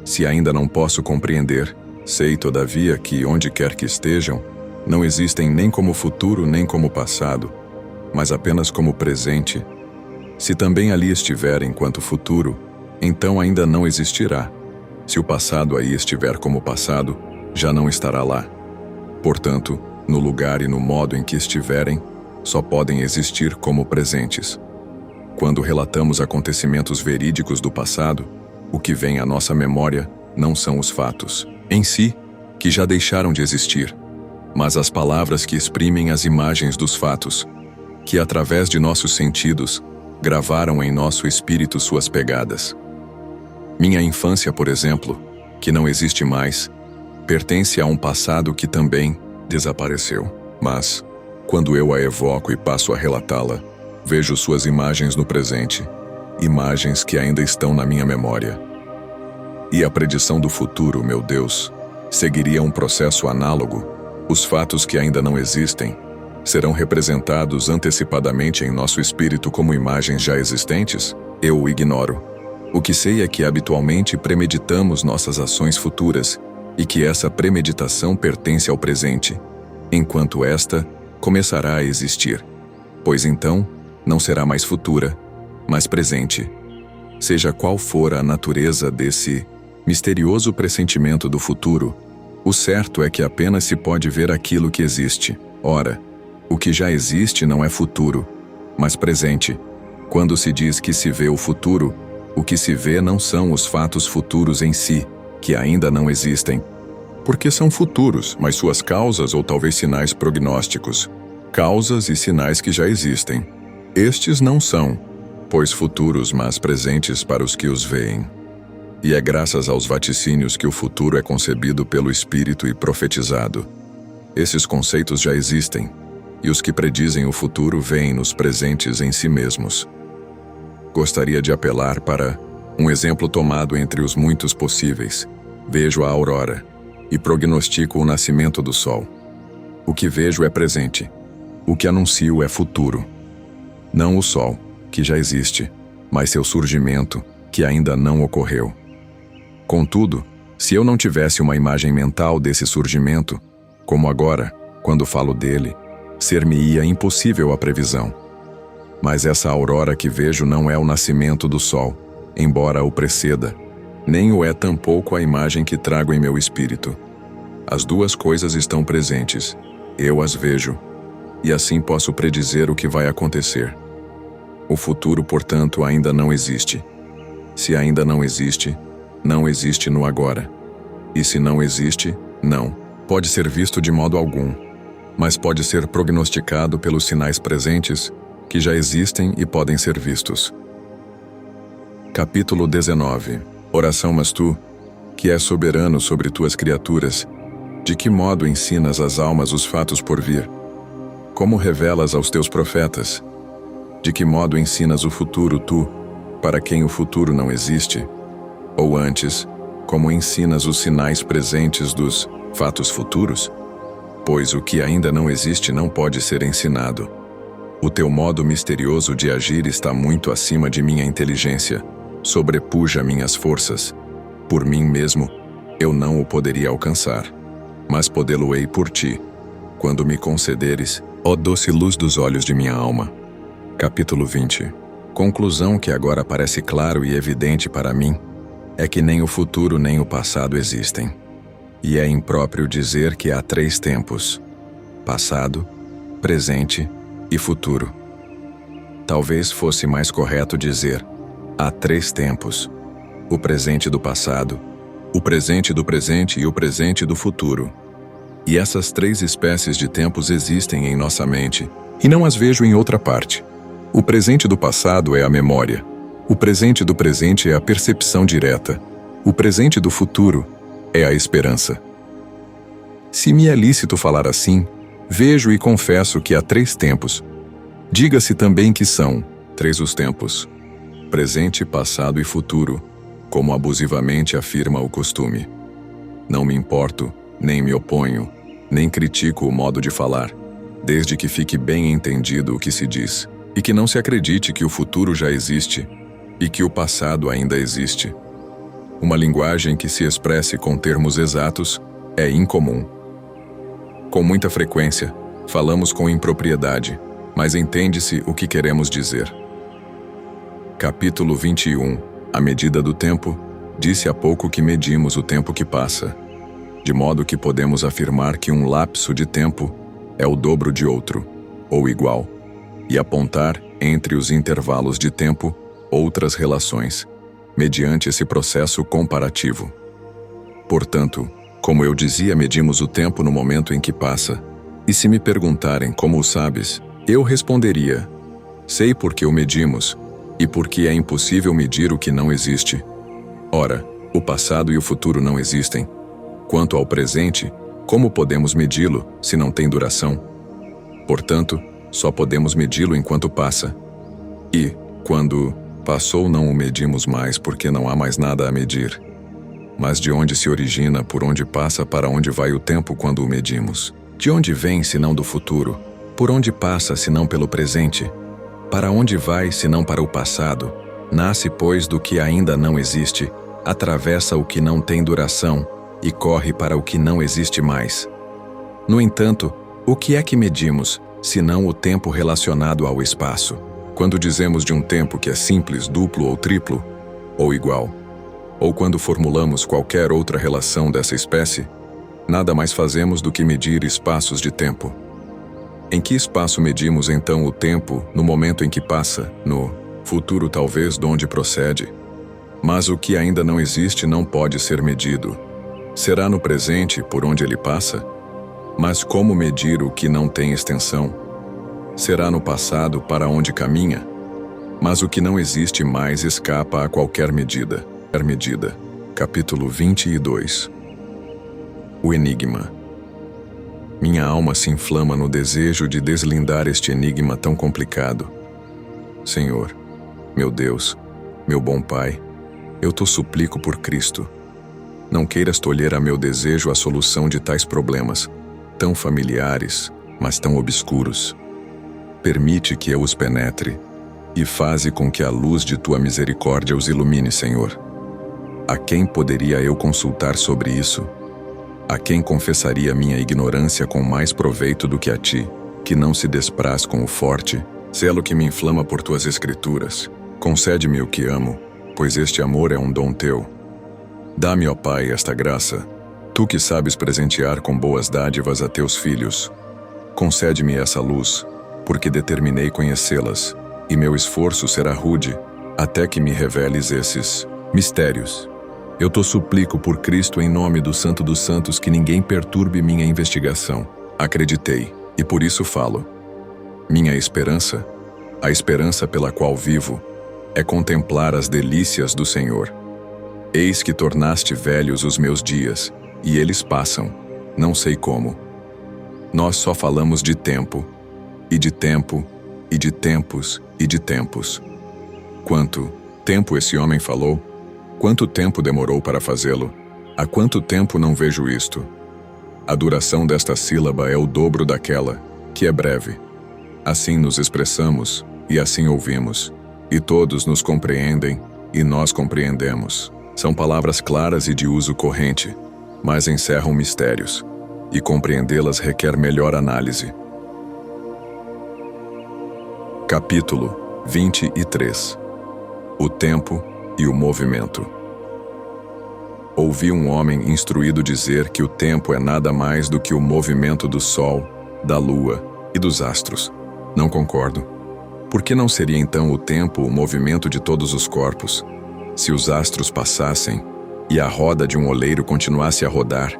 Se ainda não posso compreender, sei, todavia, que, onde quer que estejam, não existem nem como futuro nem como passado, mas apenas como presente. Se também ali estiver enquanto futuro, então ainda não existirá. Se o passado aí estiver como passado, já não estará lá. Portanto, no lugar e no modo em que estiverem, só podem existir como presentes. Quando relatamos acontecimentos verídicos do passado, o que vem à nossa memória não são os fatos em si, que já deixaram de existir, mas as palavras que exprimem as imagens dos fatos, que através de nossos sentidos, gravaram em nosso espírito suas pegadas. Minha infância, por exemplo, que não existe mais, pertence a um passado que também desapareceu. Mas, quando eu a evoco e passo a relatá-la, vejo suas imagens no presente, imagens que ainda estão na minha memória. E a predição do futuro, meu Deus, seguiria um processo análogo. Os fatos que ainda não existem serão representados antecipadamente em nosso espírito como imagens já existentes? Eu o ignoro. O que sei é que habitualmente premeditamos nossas ações futuras e que essa premeditação pertence ao presente, enquanto esta começará a existir, pois então não será mais futura, mas presente. Seja qual for a natureza desse misterioso pressentimento do futuro, o certo é que apenas se pode ver aquilo que existe. Ora, o que já existe não é futuro, mas presente. Quando se diz que se vê o futuro, o que se vê não são os fatos futuros em si, que ainda não existem, porque são futuros, mas suas causas ou talvez sinais prognósticos, causas e sinais que já existem. Estes não são, pois futuros, mas presentes para os que os veem. E é graças aos vaticínios que o futuro é concebido pelo Espírito e profetizado. Esses conceitos já existem, e os que predizem o futuro veem nos presentes em si mesmos. Gostaria de apelar para um exemplo tomado entre os muitos possíveis. Vejo a aurora e prognostico o nascimento do sol. O que vejo é presente. O que anuncio é futuro. Não o sol, que já existe, mas seu surgimento, que ainda não ocorreu. Contudo, se eu não tivesse uma imagem mental desse surgimento, como agora, quando falo dele, ser-me-ia impossível a previsão. Mas essa aurora que vejo não é o nascimento do sol, embora o preceda, nem o é tampouco a imagem que trago em meu espírito. As duas coisas estão presentes, eu as vejo, e assim posso predizer o que vai acontecer. O futuro, portanto, ainda não existe. Se ainda não existe no agora. E se não existe, não pode ser visto de modo algum, mas pode ser prognosticado pelos sinais presentes, que já existem e podem ser vistos. Capítulo 19. Oração. Mas tu, que és soberano sobre tuas criaturas, de que modo ensinas às almas os fatos por vir? Como revelas aos teus profetas? De que modo ensinas o futuro tu, para quem o futuro não existe? Ou antes, como ensinas os sinais presentes dos fatos futuros? Pois o que ainda não existe não pode ser ensinado. O teu modo misterioso de agir está muito acima de minha inteligência, sobrepuja minhas forças. Por mim mesmo, eu não o poderia alcançar, mas podê-lo-ei por ti, quando me concederes, ó doce luz dos olhos de minha alma. Capítulo 20. Conclusão que agora parece claro e evidente para mim, é que nem o futuro nem o passado existem. E é impróprio dizer que há 3 tempos: passado, presente e futuro. Talvez fosse mais correto dizer: há 3 tempos: o presente do passado, o presente do presente e o presente do futuro. E essas 3 espécies de tempos existem em nossa mente, e não as vejo em outra parte. O presente do passado é a memória. O presente do presente é a percepção direta. O presente do futuro é a esperança. Se me é lícito falar assim, vejo e confesso que há 3 tempos. Diga-se também que são 3 os tempos: presente, passado e futuro, como abusivamente afirma o costume. Não me importo, nem me oponho, nem critico o modo de falar, desde que fique bem entendido o que se diz, e que não se acredite que o futuro já existe, e que o passado ainda existe. Uma linguagem que se expresse com termos exatos é incomum. Com muita frequência, falamos com impropriedade, mas entende-se o que queremos dizer. Capítulo 21. A medida do tempo. Disse há pouco que medimos o tempo que passa, de modo que podemos afirmar que um lapso de tempo é o dobro de outro, ou igual, e apontar, entre os intervalos de tempo, outras relações, mediante esse processo comparativo. Portanto, como eu dizia, medimos o tempo no momento em que passa, e se me perguntarem como o sabes, eu responderia: sei porque o medimos, e porque é impossível medir o que não existe. Ora, o passado e o futuro não existem. Quanto ao presente, como podemos medi-lo, se não tem duração? Portanto, só podemos medi-lo enquanto passa. E, quando passou, não o medimos mais porque não há mais nada a medir. Mas de onde se origina, por onde passa, para onde vai o tempo quando o medimos? De onde vem, senão do futuro? Por onde passa, senão pelo presente? Para onde vai, senão para o passado? Nasce, pois, do que ainda não existe, atravessa o que não tem duração e corre para o que não existe mais. No entanto, o que é que medimos, senão o tempo relacionado ao espaço? Quando dizemos de um tempo que é simples, duplo ou triplo, ou igual, ou quando formulamos qualquer outra relação dessa espécie, nada mais fazemos do que medir espaços de tempo. Em que espaço medimos então o tempo no momento em que passa, no futuro talvez de onde procede? Mas o que ainda não existe não pode ser medido. Será no presente por onde ele passa? Mas como medir o que não tem extensão? Será no passado para onde caminha? Mas o que não existe mais escapa a qualquer medida. Capítulo 22. O enigma. Minha alma se inflama no desejo de deslindar este enigma tão complicado. Senhor, meu Deus, meu bom Pai, eu te suplico por Cristo. Não queiras tolher a meu desejo a solução de tais problemas, tão familiares, mas tão obscuros. Permite que eu os penetre, e faze com que a luz de tua misericórdia os ilumine, Senhor. A quem poderia eu consultar sobre isso? A quem confessaria minha ignorância com mais proveito do que a ti, que não se despraz com o forte, selo que me inflama por tuas escrituras? Concede-me o que amo, pois este amor é um dom teu. Dá-me, ó Pai, esta graça, tu que sabes presentear com boas dádivas a teus filhos. Concede-me essa luz, porque determinei conhecê-las, e meu esforço será rude, até que me reveles esses mistérios. Eu te suplico por Cristo em nome do Santo dos Santos que ninguém perturbe minha investigação. Acreditei, e por isso falo. Minha esperança, a esperança pela qual vivo, é contemplar as delícias do Senhor. Eis que tornaste velhos os meus dias, e eles passam, não sei como. Nós só falamos de tempo, e de tempo, e de tempos, e de tempos. Quanto tempo esse homem falou? Quanto tempo demorou para fazê-lo? Há quanto tempo não vejo isto? A duração desta sílaba é o dobro daquela, que é breve. Assim nos expressamos, e assim ouvimos, e todos nos compreendem, e nós compreendemos. São palavras claras e de uso corrente, mas encerram mistérios, e compreendê-las requer melhor análise. Capítulo 23. O tempo e o movimento. Ouvi um homem instruído dizer que o tempo é nada mais do que o movimento do Sol, da Lua e dos astros. Não concordo. Por que não seria então o tempo o movimento de todos os corpos? Se os astros passassem e a roda de um oleiro continuasse a rodar,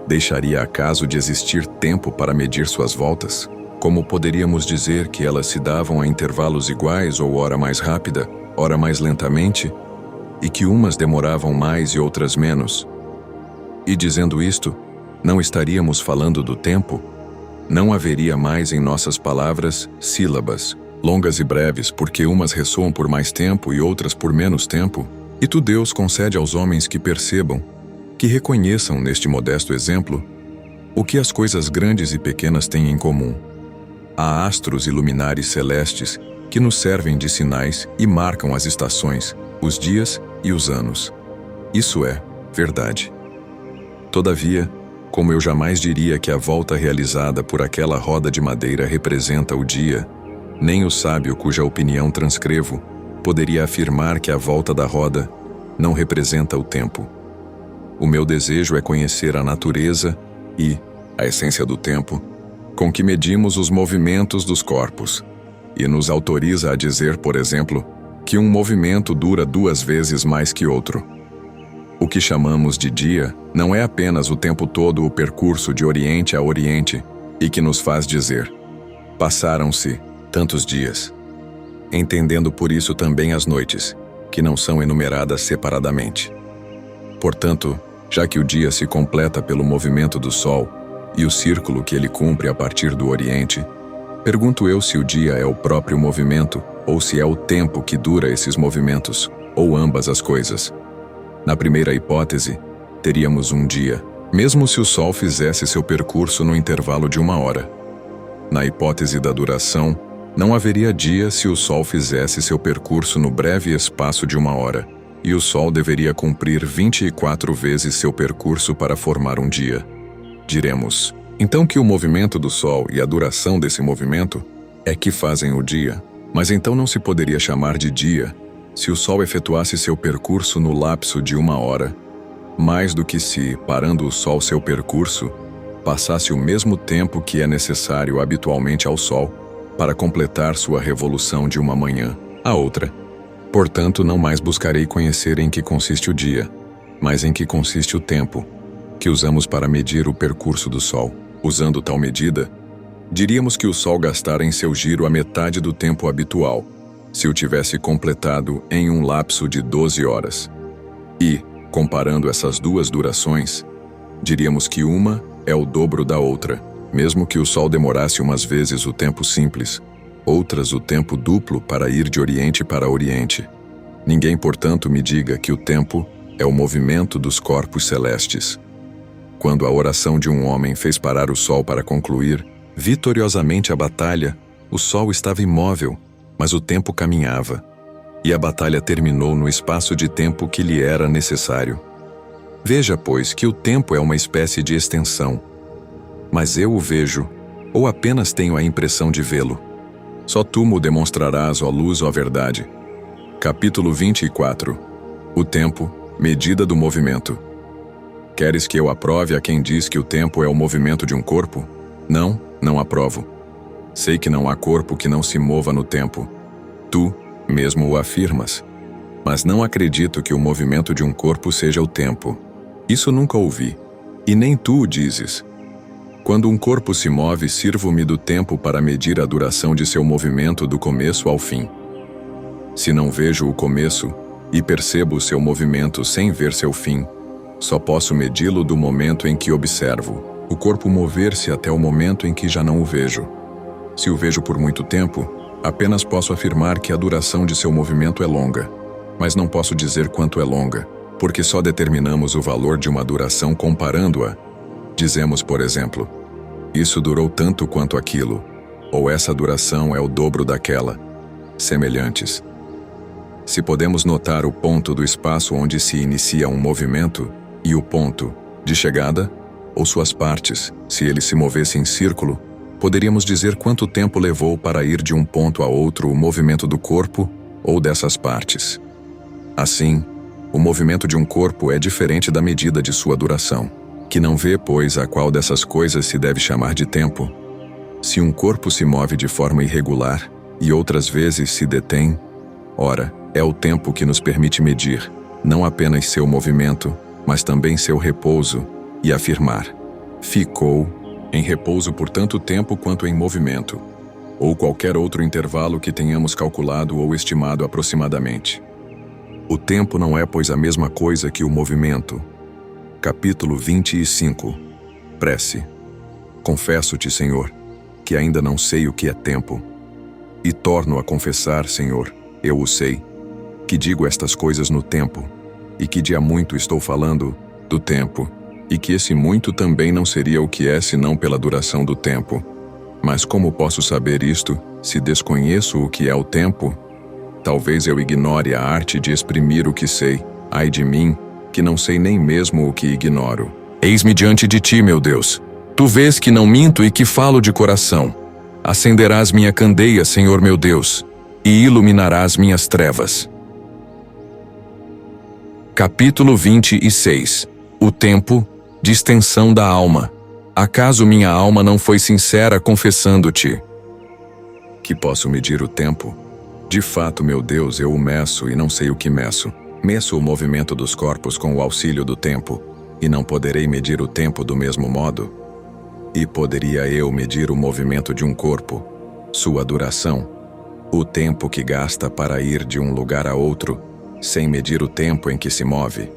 deixaria acaso de existir tempo para medir suas voltas? Como poderíamos dizer que elas se davam a intervalos iguais ou ora mais rápida, ora mais lentamente, e que umas demoravam mais e outras menos? E dizendo isto, não estaríamos falando do tempo? Não haveria mais em nossas palavras sílabas, longas e breves, porque umas ressoam por mais tempo e outras por menos tempo? E tu, Deus, concede aos homens que percebam, que reconheçam neste modesto exemplo, o que as coisas grandes e pequenas têm em comum. Há astros e luminares celestes que nos servem de sinais e marcam as estações, os dias e os anos. Isso é verdade. Todavia, como eu jamais diria que a volta realizada por aquela roda de madeira representa o dia, nem o sábio cuja opinião transcrevo poderia afirmar que a volta da roda não representa o tempo. O meu desejo é conhecer a natureza e a essência do tempo com que medimos os movimentos dos corpos, e nos autoriza a dizer, por exemplo, que um movimento dura 2 vezes mais que outro. O que chamamos de dia não é apenas o tempo todo o percurso de Oriente a Oriente e que nos faz dizer: passaram-se tantos dias, entendendo por isso também as noites, que não são enumeradas separadamente. Portanto, já que o dia se completa pelo movimento do Sol e o círculo que ele cumpre a partir do Oriente, pergunto eu se o dia é o próprio movimento ou se é o tempo que dura esses movimentos, ou ambas as coisas. Na primeira hipótese, teríamos um dia, mesmo se o Sol fizesse seu percurso no intervalo de 1 hora. Na hipótese da duração, não haveria dia se o Sol fizesse seu percurso no breve espaço de 1 hora, e o Sol deveria cumprir 24 vezes seu percurso para formar um dia. Diremos, então, que o movimento do Sol e a duração desse movimento é que fazem o dia, mas então não se poderia chamar de dia se o Sol efetuasse seu percurso no lapso de 1 hora, mais do que se, parando o Sol seu percurso, passasse o mesmo tempo que é necessário habitualmente ao Sol para completar sua revolução de uma manhã à outra. Portanto, não mais buscarei conhecer em que consiste o dia, mas em que consiste o tempo, que usamos para medir o percurso do Sol. Usando tal medida, diríamos que o Sol gastara em seu giro a metade do tempo habitual, se o tivesse completado em um lapso de 12 horas. E, Comparando essas duas durações, diríamos que uma é o dobro da outra, mesmo que o Sol demorasse umas vezes o tempo simples, outras o tempo duplo para ir de Oriente para Oriente. Ninguém, portanto, me diga que o tempo é o movimento dos corpos celestes. Quando a oração de um homem fez parar o Sol para concluir vitoriosamente a batalha, o Sol estava imóvel, mas o tempo caminhava, e a batalha terminou no espaço de tempo que lhe era necessário. Veja, pois, que o tempo é uma espécie de extensão. Mas eu o vejo, ou apenas tenho a impressão de vê-lo. Só tu mo demonstrarás, ó luz, ó verdade. Capítulo 24. O tempo, medida do movimento. Queres que eu aprove a quem diz que o tempo é o movimento de um corpo? Não, não aprovo. Sei que não há corpo que não se mova no tempo. Tu mesmo o afirmas. Mas não acredito que o movimento de um corpo seja o tempo. Isso nunca ouvi. E nem tu o dizes. Quando um corpo se move, sirvo-me do tempo para medir a duração de seu movimento do começo ao fim. Se não vejo o começo e percebo o seu movimento sem ver seu fim, só posso medi-lo do momento em que observo o corpo mover-se até o momento em que já não o vejo. Se o vejo por muito tempo, apenas posso afirmar que a duração de seu movimento é longa, mas não posso dizer quanto é longa, porque só determinamos o valor de uma duração comparando-a. Dizemos, por exemplo, isso durou tanto quanto aquilo, ou essa duração é o dobro daquela. Semelhantes. Se podemos notar o ponto do espaço onde se inicia um movimento e o ponto de chegada, ou suas partes, se ele se movesse em círculo, poderíamos dizer quanto tempo levou para ir de um ponto a outro o movimento do corpo ou dessas partes. Assim, o movimento de um corpo é diferente da medida de sua duração, que não vê, pois, a qual dessas coisas se deve chamar de tempo. Se um corpo se move de forma irregular e outras vezes se detém, ora, é o tempo que nos permite medir, não apenas seu movimento, mas também seu repouso, e afirmar: ficou em repouso por tanto tempo quanto em movimento, ou qualquer outro intervalo que tenhamos calculado ou estimado aproximadamente. O tempo não é, pois, a mesma coisa que o movimento. Capítulo 25. Prece. Confesso-te, Senhor, que ainda não sei o que é tempo. E torno a confessar, Senhor, eu o sei, que digo estas coisas no tempo, e que de há muito estou falando do tempo, e que esse muito também não seria o que é senão pela duração do tempo. Mas como posso saber isto, se desconheço o que é o tempo? Talvez eu ignore a arte de exprimir o que sei. Ai de mim, que não sei nem mesmo o que ignoro. Eis-me diante de ti, meu Deus. Tu vês que não minto e que falo de coração. Acenderás minha candeia, Senhor meu Deus, e iluminarás minhas trevas. Capítulo 26. O tempo de extensão da alma. Acaso minha alma não foi sincera confessando-te que posso medir o tempo? De fato, meu Deus, eu o meço e não sei o que meço. Meço o movimento dos corpos com o auxílio do tempo, e não poderei medir o tempo do mesmo modo? E poderia eu medir o movimento de um corpo, sua duração, o tempo que gasta para ir de um lugar a outro, sem medir o tempo em que se move?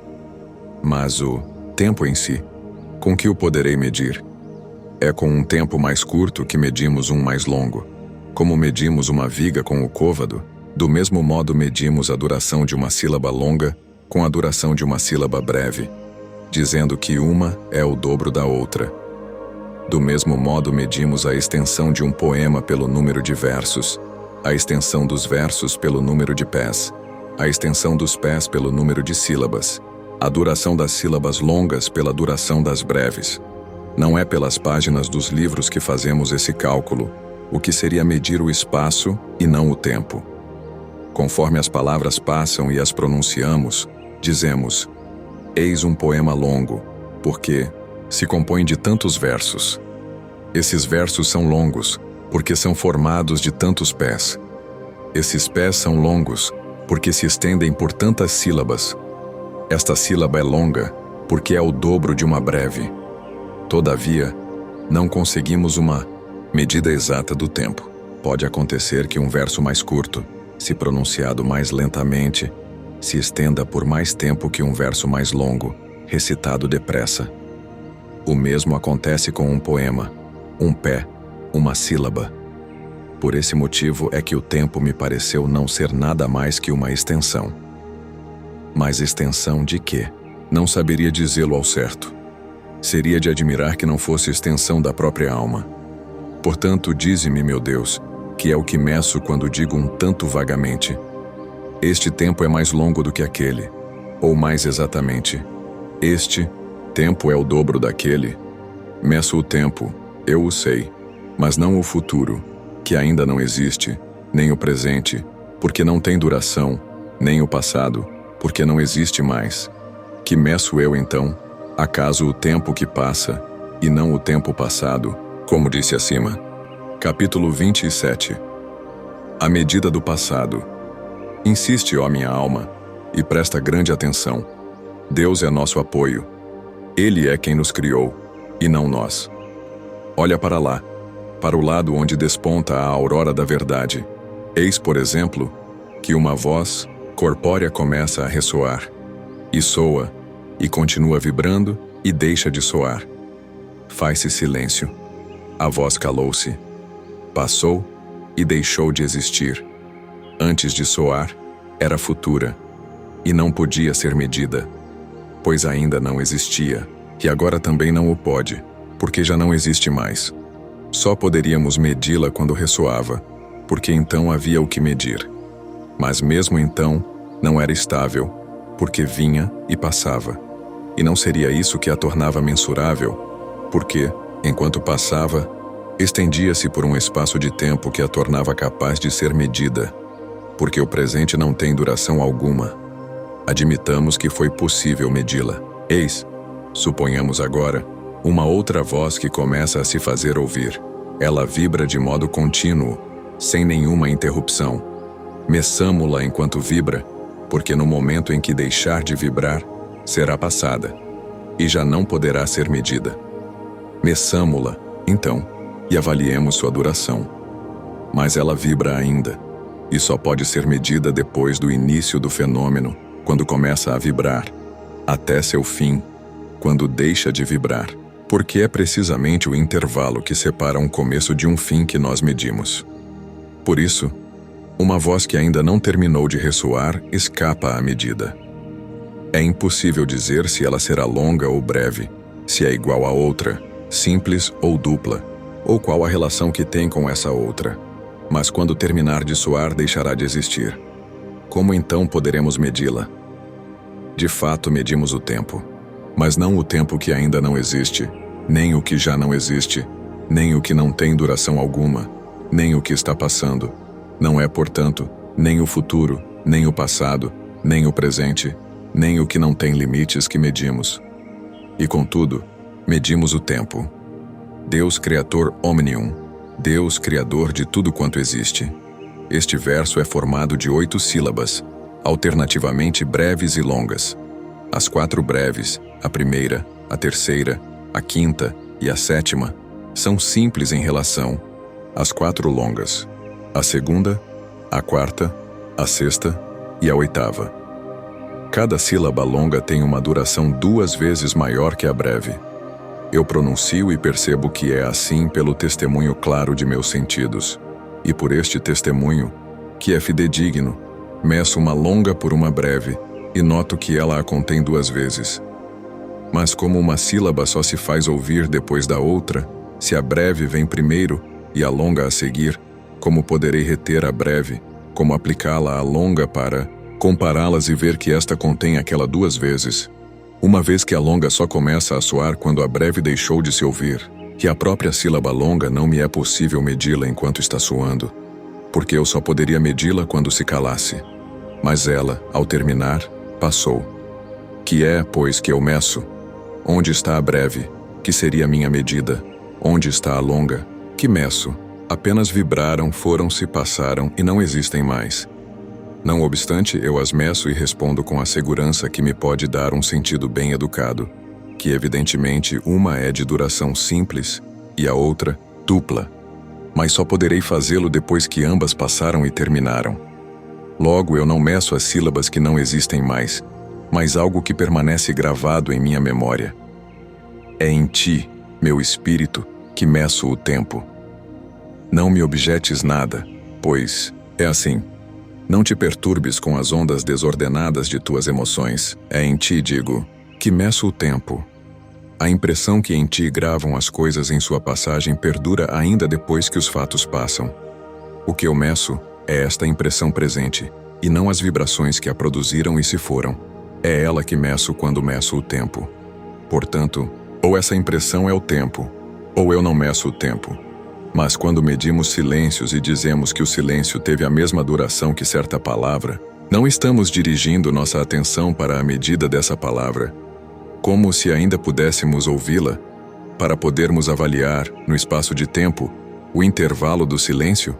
Mas o tempo em si, com que o poderei medir? É com um tempo mais curto que medimos um mais longo. Como medimos uma viga com o côvado, do mesmo modo medimos a duração de uma sílaba longa com a duração de uma sílaba breve, dizendo que uma é o dobro da outra. Do mesmo modo medimos a extensão de um poema pelo número de versos, a extensão dos versos pelo número de pés, a extensão dos pés pelo número de sílabas, a duração das sílabas longas pela duração das breves. Não é pelas páginas dos livros que fazemos esse cálculo, o que seria medir o espaço e não o tempo. Conforme as palavras passam e as pronunciamos, dizemos: eis um poema longo, porque se compõe de tantos versos. Esses versos são longos, porque são formados de tantos pés. Esses pés são longos, porque se estendem por tantas sílabas. Esta sílaba é longa, porque é o dobro de uma breve. Todavia, não conseguimos uma medida exata do tempo. Pode acontecer que um verso mais curto, se pronunciado mais lentamente, se estenda por mais tempo que um verso mais longo, recitado depressa. O mesmo acontece com um poema, um pé, uma sílaba. Por esse motivo é que o tempo me pareceu não ser nada mais que uma extensão. Mas extensão de quê? Não saberia dizê-lo ao certo. Seria de admirar que não fosse extensão da própria alma. Portanto, dize-me, meu Deus, que é o que meço quando digo um tanto vagamente: este tempo é mais longo do que aquele, ou mais exatamente, este tempo é o dobro daquele. Meço o tempo, eu o sei, mas não o futuro, que ainda não existe, nem o presente, porque não tem duração, nem o passado, porque não existe mais. Que meço eu então? Acaso o tempo que passa, e não o tempo passado, como disse acima? Capítulo 27. A medida do passado. Insiste, ó minha alma, e presta grande atenção. Deus é nosso apoio. Ele é quem nos criou, e não nós. Olha para lá, para o lado onde desponta a aurora da verdade. Eis, por exemplo, que uma voz corpórea começa a ressoar, e soa, e continua vibrando, e deixa de soar. Faz-se silêncio. A voz calou-se. Passou e deixou de existir. Antes de soar, era futura, e não podia ser medida, pois ainda não existia, e agora também não o pode, porque já não existe mais. Só poderíamos medi-la quando ressoava, porque então havia o que medir. Mas mesmo então, não era estável, porque vinha e passava. E não seria isso que a tornava mensurável, porque, enquanto passava, estendia-se por um espaço de tempo que a tornava capaz de ser medida, porque o presente não tem duração alguma. Admitamos que foi possível medi-la. Eis, suponhamos agora, uma outra voz que começa a se fazer ouvir. Ela vibra de modo contínuo, sem nenhuma interrupção. Meçamo-la enquanto vibra, porque no momento em que deixar de vibrar, será passada, e já não poderá ser medida. Meçamo-la, então, e avaliemos sua duração. Mas ela vibra ainda, e só pode ser medida depois do início do fenômeno, quando começa a vibrar, até seu fim, quando deixa de vibrar, porque é precisamente o intervalo que separa um começo de um fim que nós medimos. Por isso, uma voz que ainda não terminou de ressoar escapa à medida. É impossível dizer se ela será longa ou breve, se é igual a outra, simples ou dupla, ou qual a relação que tem com essa outra. Mas quando terminar de soar, deixará de existir. Como então poderemos medi-la? De fato, medimos o tempo, mas não o tempo que ainda não existe, nem o que já não existe, nem o que não tem duração alguma, nem o que está passando. Não é, portanto, nem o futuro, nem o passado, nem o presente, nem o que não tem limites que medimos. E contudo, medimos o tempo. Deus Criator Omnium, Deus Criador de tudo quanto existe. Este verso é formado de 8 sílabas, alternativamente breves e longas. As 4 breves, a primeira, a terceira, a quinta e a sétima, são simples em relação às 4 longas. A segunda, a quarta, a sexta e a oitava. Cada sílaba longa tem uma duração 2 vezes maior que a breve. Eu pronuncio e percebo que é assim pelo testemunho claro de meus sentidos. E por este testemunho, que é fidedigno, meço uma longa por uma breve, e noto que ela a contém 2 vezes. Mas como uma sílaba só se faz ouvir depois da outra, se a breve vem primeiro e a longa a seguir, como poderei reter a breve, como aplicá-la à longa para compará-las e ver que esta contém aquela 2 vezes, uma vez que a longa só começa a soar quando a breve deixou de se ouvir, que a própria sílaba longa não me é possível medi-la enquanto está soando, porque eu só poderia medi-la quando se calasse. Mas ela, ao terminar, passou. Que é, pois, que eu meço? Onde está a breve, que seria minha medida? Onde está a longa, que meço? Apenas vibraram, foram-se, passaram e não existem mais. Não obstante, eu as meço e respondo com a segurança que me pode dar um sentido bem educado, que evidentemente uma é de duração simples e a outra dupla, mas só poderei fazê-lo depois que ambas passaram e terminaram. Logo eu não meço as sílabas que não existem mais, mas algo que permanece gravado em minha memória. É em ti, meu espírito, que meço o tempo. Não me objetes nada, pois é assim. Não te perturbes com as ondas desordenadas de tuas emoções. É em ti, digo, que meço o tempo. A impressão que em ti gravam as coisas em sua passagem perdura ainda depois que os fatos passam. O que eu meço é esta impressão presente, e não as vibrações que a produziram e se foram. É ela que meço quando meço o tempo. Portanto, ou essa impressão é o tempo, ou eu não meço o tempo. Mas quando medimos silêncios e dizemos que o silêncio teve a mesma duração que certa palavra, não estamos dirigindo nossa atenção para a medida dessa palavra, como se ainda pudéssemos ouvi-la, para podermos avaliar, no espaço de tempo, o intervalo do silêncio?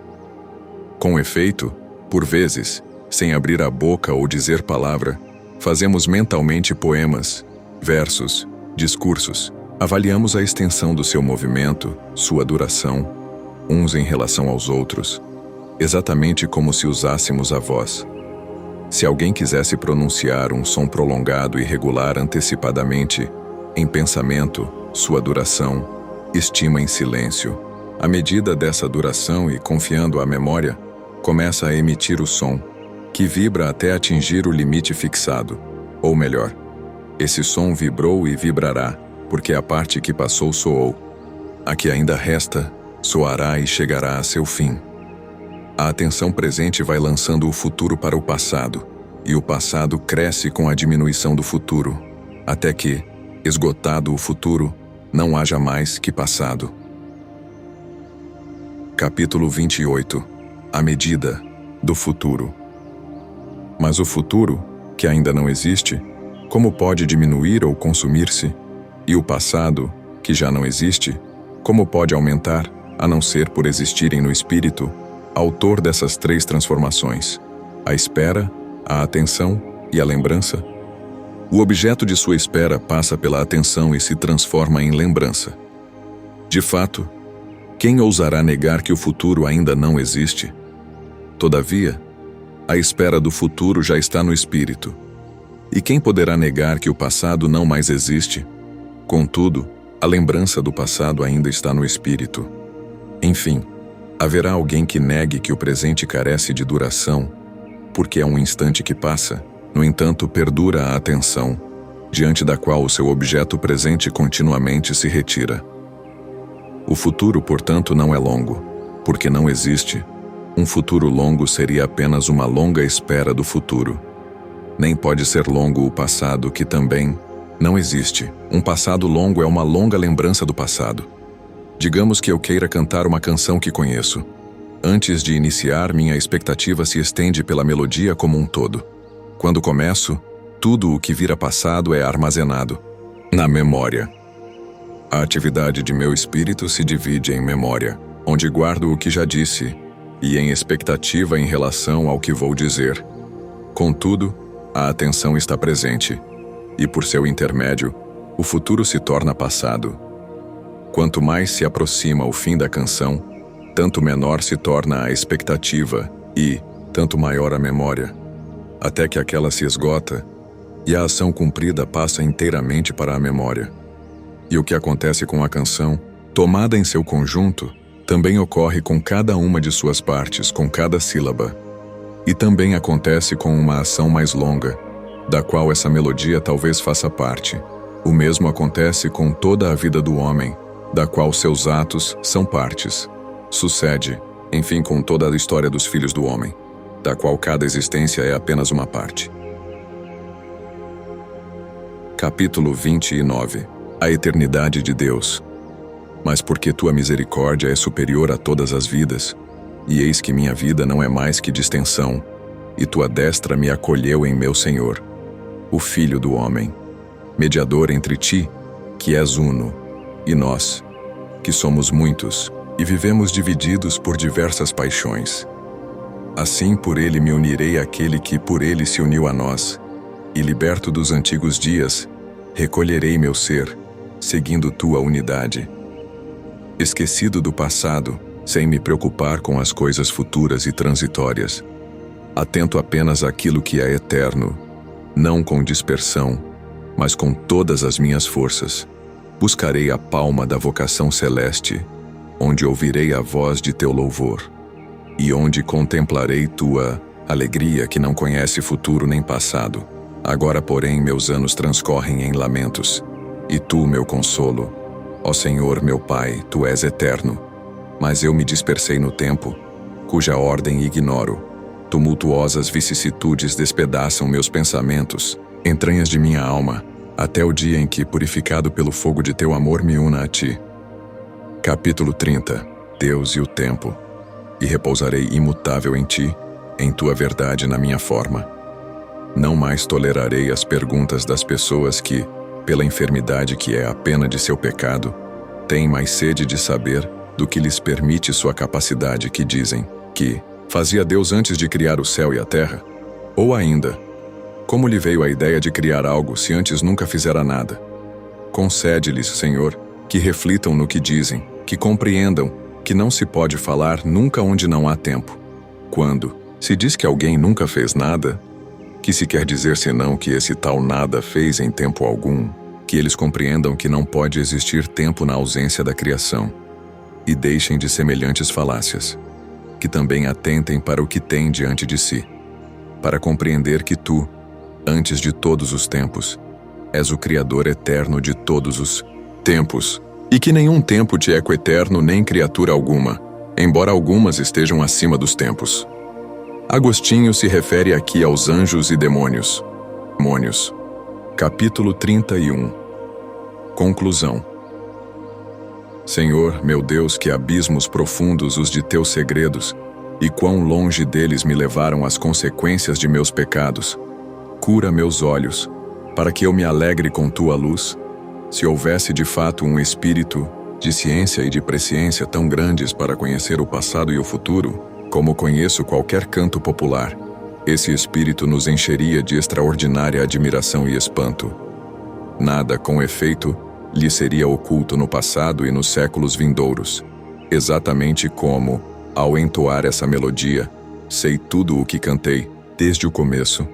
Com efeito, por vezes, sem abrir a boca ou dizer palavra, fazemos mentalmente poemas, versos, discursos. Avaliamos a extensão do seu movimento, sua duração, uns em relação aos outros, exatamente como se usássemos a voz. Se alguém quisesse pronunciar um som prolongado e regular antecipadamente, em pensamento, sua duração, estima em silêncio. À medida dessa duração e confiando à memória, começa a emitir o som, que vibra até atingir o limite fixado. Ou melhor, esse som vibrou e vibrará, porque a parte que passou soou. A que ainda resta, soará e chegará a seu fim. A atenção presente vai lançando o futuro para o passado, e o passado cresce com a diminuição do futuro, até que, esgotado o futuro, não haja mais que passado. Capítulo 28. A medida do futuro. Mas o futuro, que ainda não existe, como pode diminuir ou consumir-se? E o passado, que já não existe, como pode aumentar, a não ser por existirem no espírito, autor dessas três transformações: a espera, a atenção e a lembrança? O objeto de sua espera passa pela atenção e se transforma em lembrança. De fato, quem ousará negar que o futuro ainda não existe? Todavia, a espera do futuro já está no espírito. E quem poderá negar que o passado não mais existe? Contudo, a lembrança do passado ainda está no espírito. Enfim, haverá alguém que negue que o presente carece de duração, porque é um instante que passa, no entanto perdura a atenção, diante da qual o seu objeto presente continuamente se retira. O futuro, portanto, não é longo, porque não existe. Um futuro longo seria apenas uma longa espera do futuro. Nem pode ser longo o passado, que também não existe. Um passado longo é uma longa lembrança do passado. Digamos que eu queira cantar uma canção que conheço. Antes de iniciar, minha expectativa se estende pela melodia como um todo. Quando começo, tudo o que vira passado é armazenado na memória. A atividade de meu espírito se divide em memória, onde guardo o que já disse, e em expectativa em relação ao que vou dizer. Contudo, a atenção está presente, e por seu intermédio, o futuro se torna passado. Quanto mais se aproxima o fim da canção, tanto menor se torna a expectativa e, tanto maior a memória, até que aquela se esgota e a ação cumprida passa inteiramente para a memória. E o que acontece com a canção, tomada em seu conjunto, também ocorre com cada uma de suas partes, com cada sílaba. E também acontece com uma ação mais longa, da qual essa melodia talvez faça parte. O mesmo acontece com toda a vida do homem, da qual seus atos são partes. Sucede, enfim, com toda a história dos filhos do homem, da qual cada existência é apenas uma parte. Capítulo 29. A eternidade de Deus. Mas porque tua misericórdia é superior a todas as vidas, e eis que minha vida não é mais que distensão, e tua destra me acolheu em meu Senhor, o Filho do homem, mediador entre ti, que és uno, e nós, que somos muitos, e vivemos divididos por diversas paixões. Assim por ele me unirei àquele que por ele se uniu a nós, e liberto dos antigos dias, recolherei meu ser, seguindo tua unidade. Esquecido do passado, sem me preocupar com as coisas futuras e transitórias, atento apenas àquilo que é eterno, não com dispersão, mas com todas as minhas forças. Buscarei a palma da vocação celeste, onde ouvirei a voz de teu louvor, e onde contemplarei tua alegria que não conhece futuro nem passado. Agora, porém, meus anos transcorrem em lamentos, e tu, meu consolo, ó Senhor, meu Pai, tu és eterno. Mas eu me dispersei no tempo, cuja ordem ignoro. Tumultuosas vicissitudes despedaçam meus pensamentos, entranhas de minha alma, até o dia em que, purificado pelo fogo de teu amor, me una a ti. Capítulo 30. Deus e o tempo. E repousarei imutável em ti, em tua verdade na minha forma. Não mais tolerarei as perguntas das pessoas que, pela enfermidade que é a pena de seu pecado, têm mais sede de saber do que lhes permite sua capacidade, que dizem que fazia Deus antes de criar o céu e a terra? Ou ainda, como lhe veio a ideia de criar algo se antes nunca fizera nada? Concede-lhes, Senhor, que reflitam no que dizem, que compreendam que não se pode falar nunca onde não há tempo. Quando se diz que alguém nunca fez nada, que se quer dizer senão que esse tal nada fez em tempo algum, que eles compreendam que não pode existir tempo na ausência da criação, e deixem de semelhantes falácias, que também atentem para o que têm diante de si, para compreender que tu, antes de todos os tempos, és o Criador eterno de todos os tempos, e que nenhum tempo te é coeterno nem criatura alguma, embora algumas estejam acima dos tempos. Agostinho se refere aqui aos anjos e demônios. Capítulo 31. Conclusão. Senhor, meu Deus, que abismos profundos os de teus segredos, e quão longe deles me levaram as consequências de meus pecados. Cura meus olhos, para que eu me alegre com tua luz. Se houvesse de fato um espírito de ciência e de presciência tão grandes para conhecer o passado e o futuro, como conheço qualquer canto popular, esse espírito nos encheria de extraordinária admiração e espanto. Nada, com efeito, lhe seria oculto no passado e nos séculos vindouros, exatamente como, ao entoar essa melodia, sei tudo o que cantei, desde o começo,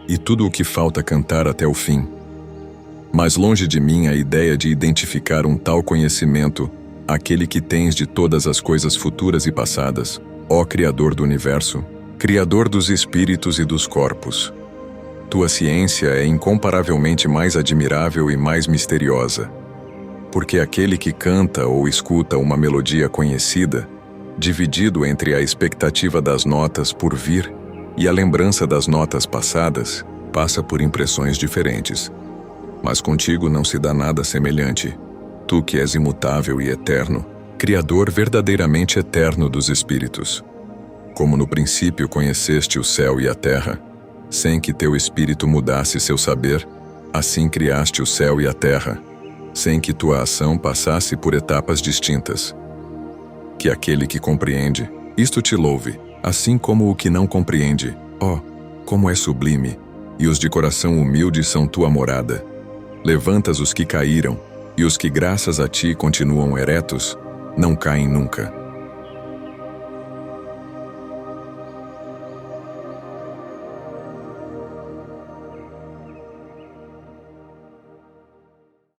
e tudo o que falta cantar até o fim. Mas longe de mim a ideia de identificar um tal conhecimento, aquele que tens de todas as coisas futuras e passadas, ó Criador do Universo, Criador dos espíritos e dos corpos. Tua ciência é incomparavelmente mais admirável e mais misteriosa, porque aquele que canta ou escuta uma melodia conhecida, dividido entre a expectativa das notas por vir e a lembrança das notas passadas, passa por impressões diferentes. Mas contigo não se dá nada semelhante. Tu que és imutável e eterno, Criador verdadeiramente eterno dos espíritos. Como no princípio conheceste o céu e a terra, sem que teu espírito mudasse seu saber, assim criaste o céu e a terra, sem que tua ação passasse por etapas distintas. Que aquele que compreende, isto te louve, assim como o que não compreende. Oh, como é sublime, e os de coração humilde são tua morada. Levantas os que caíram, e os que graças a ti continuam eretos, não caem nunca.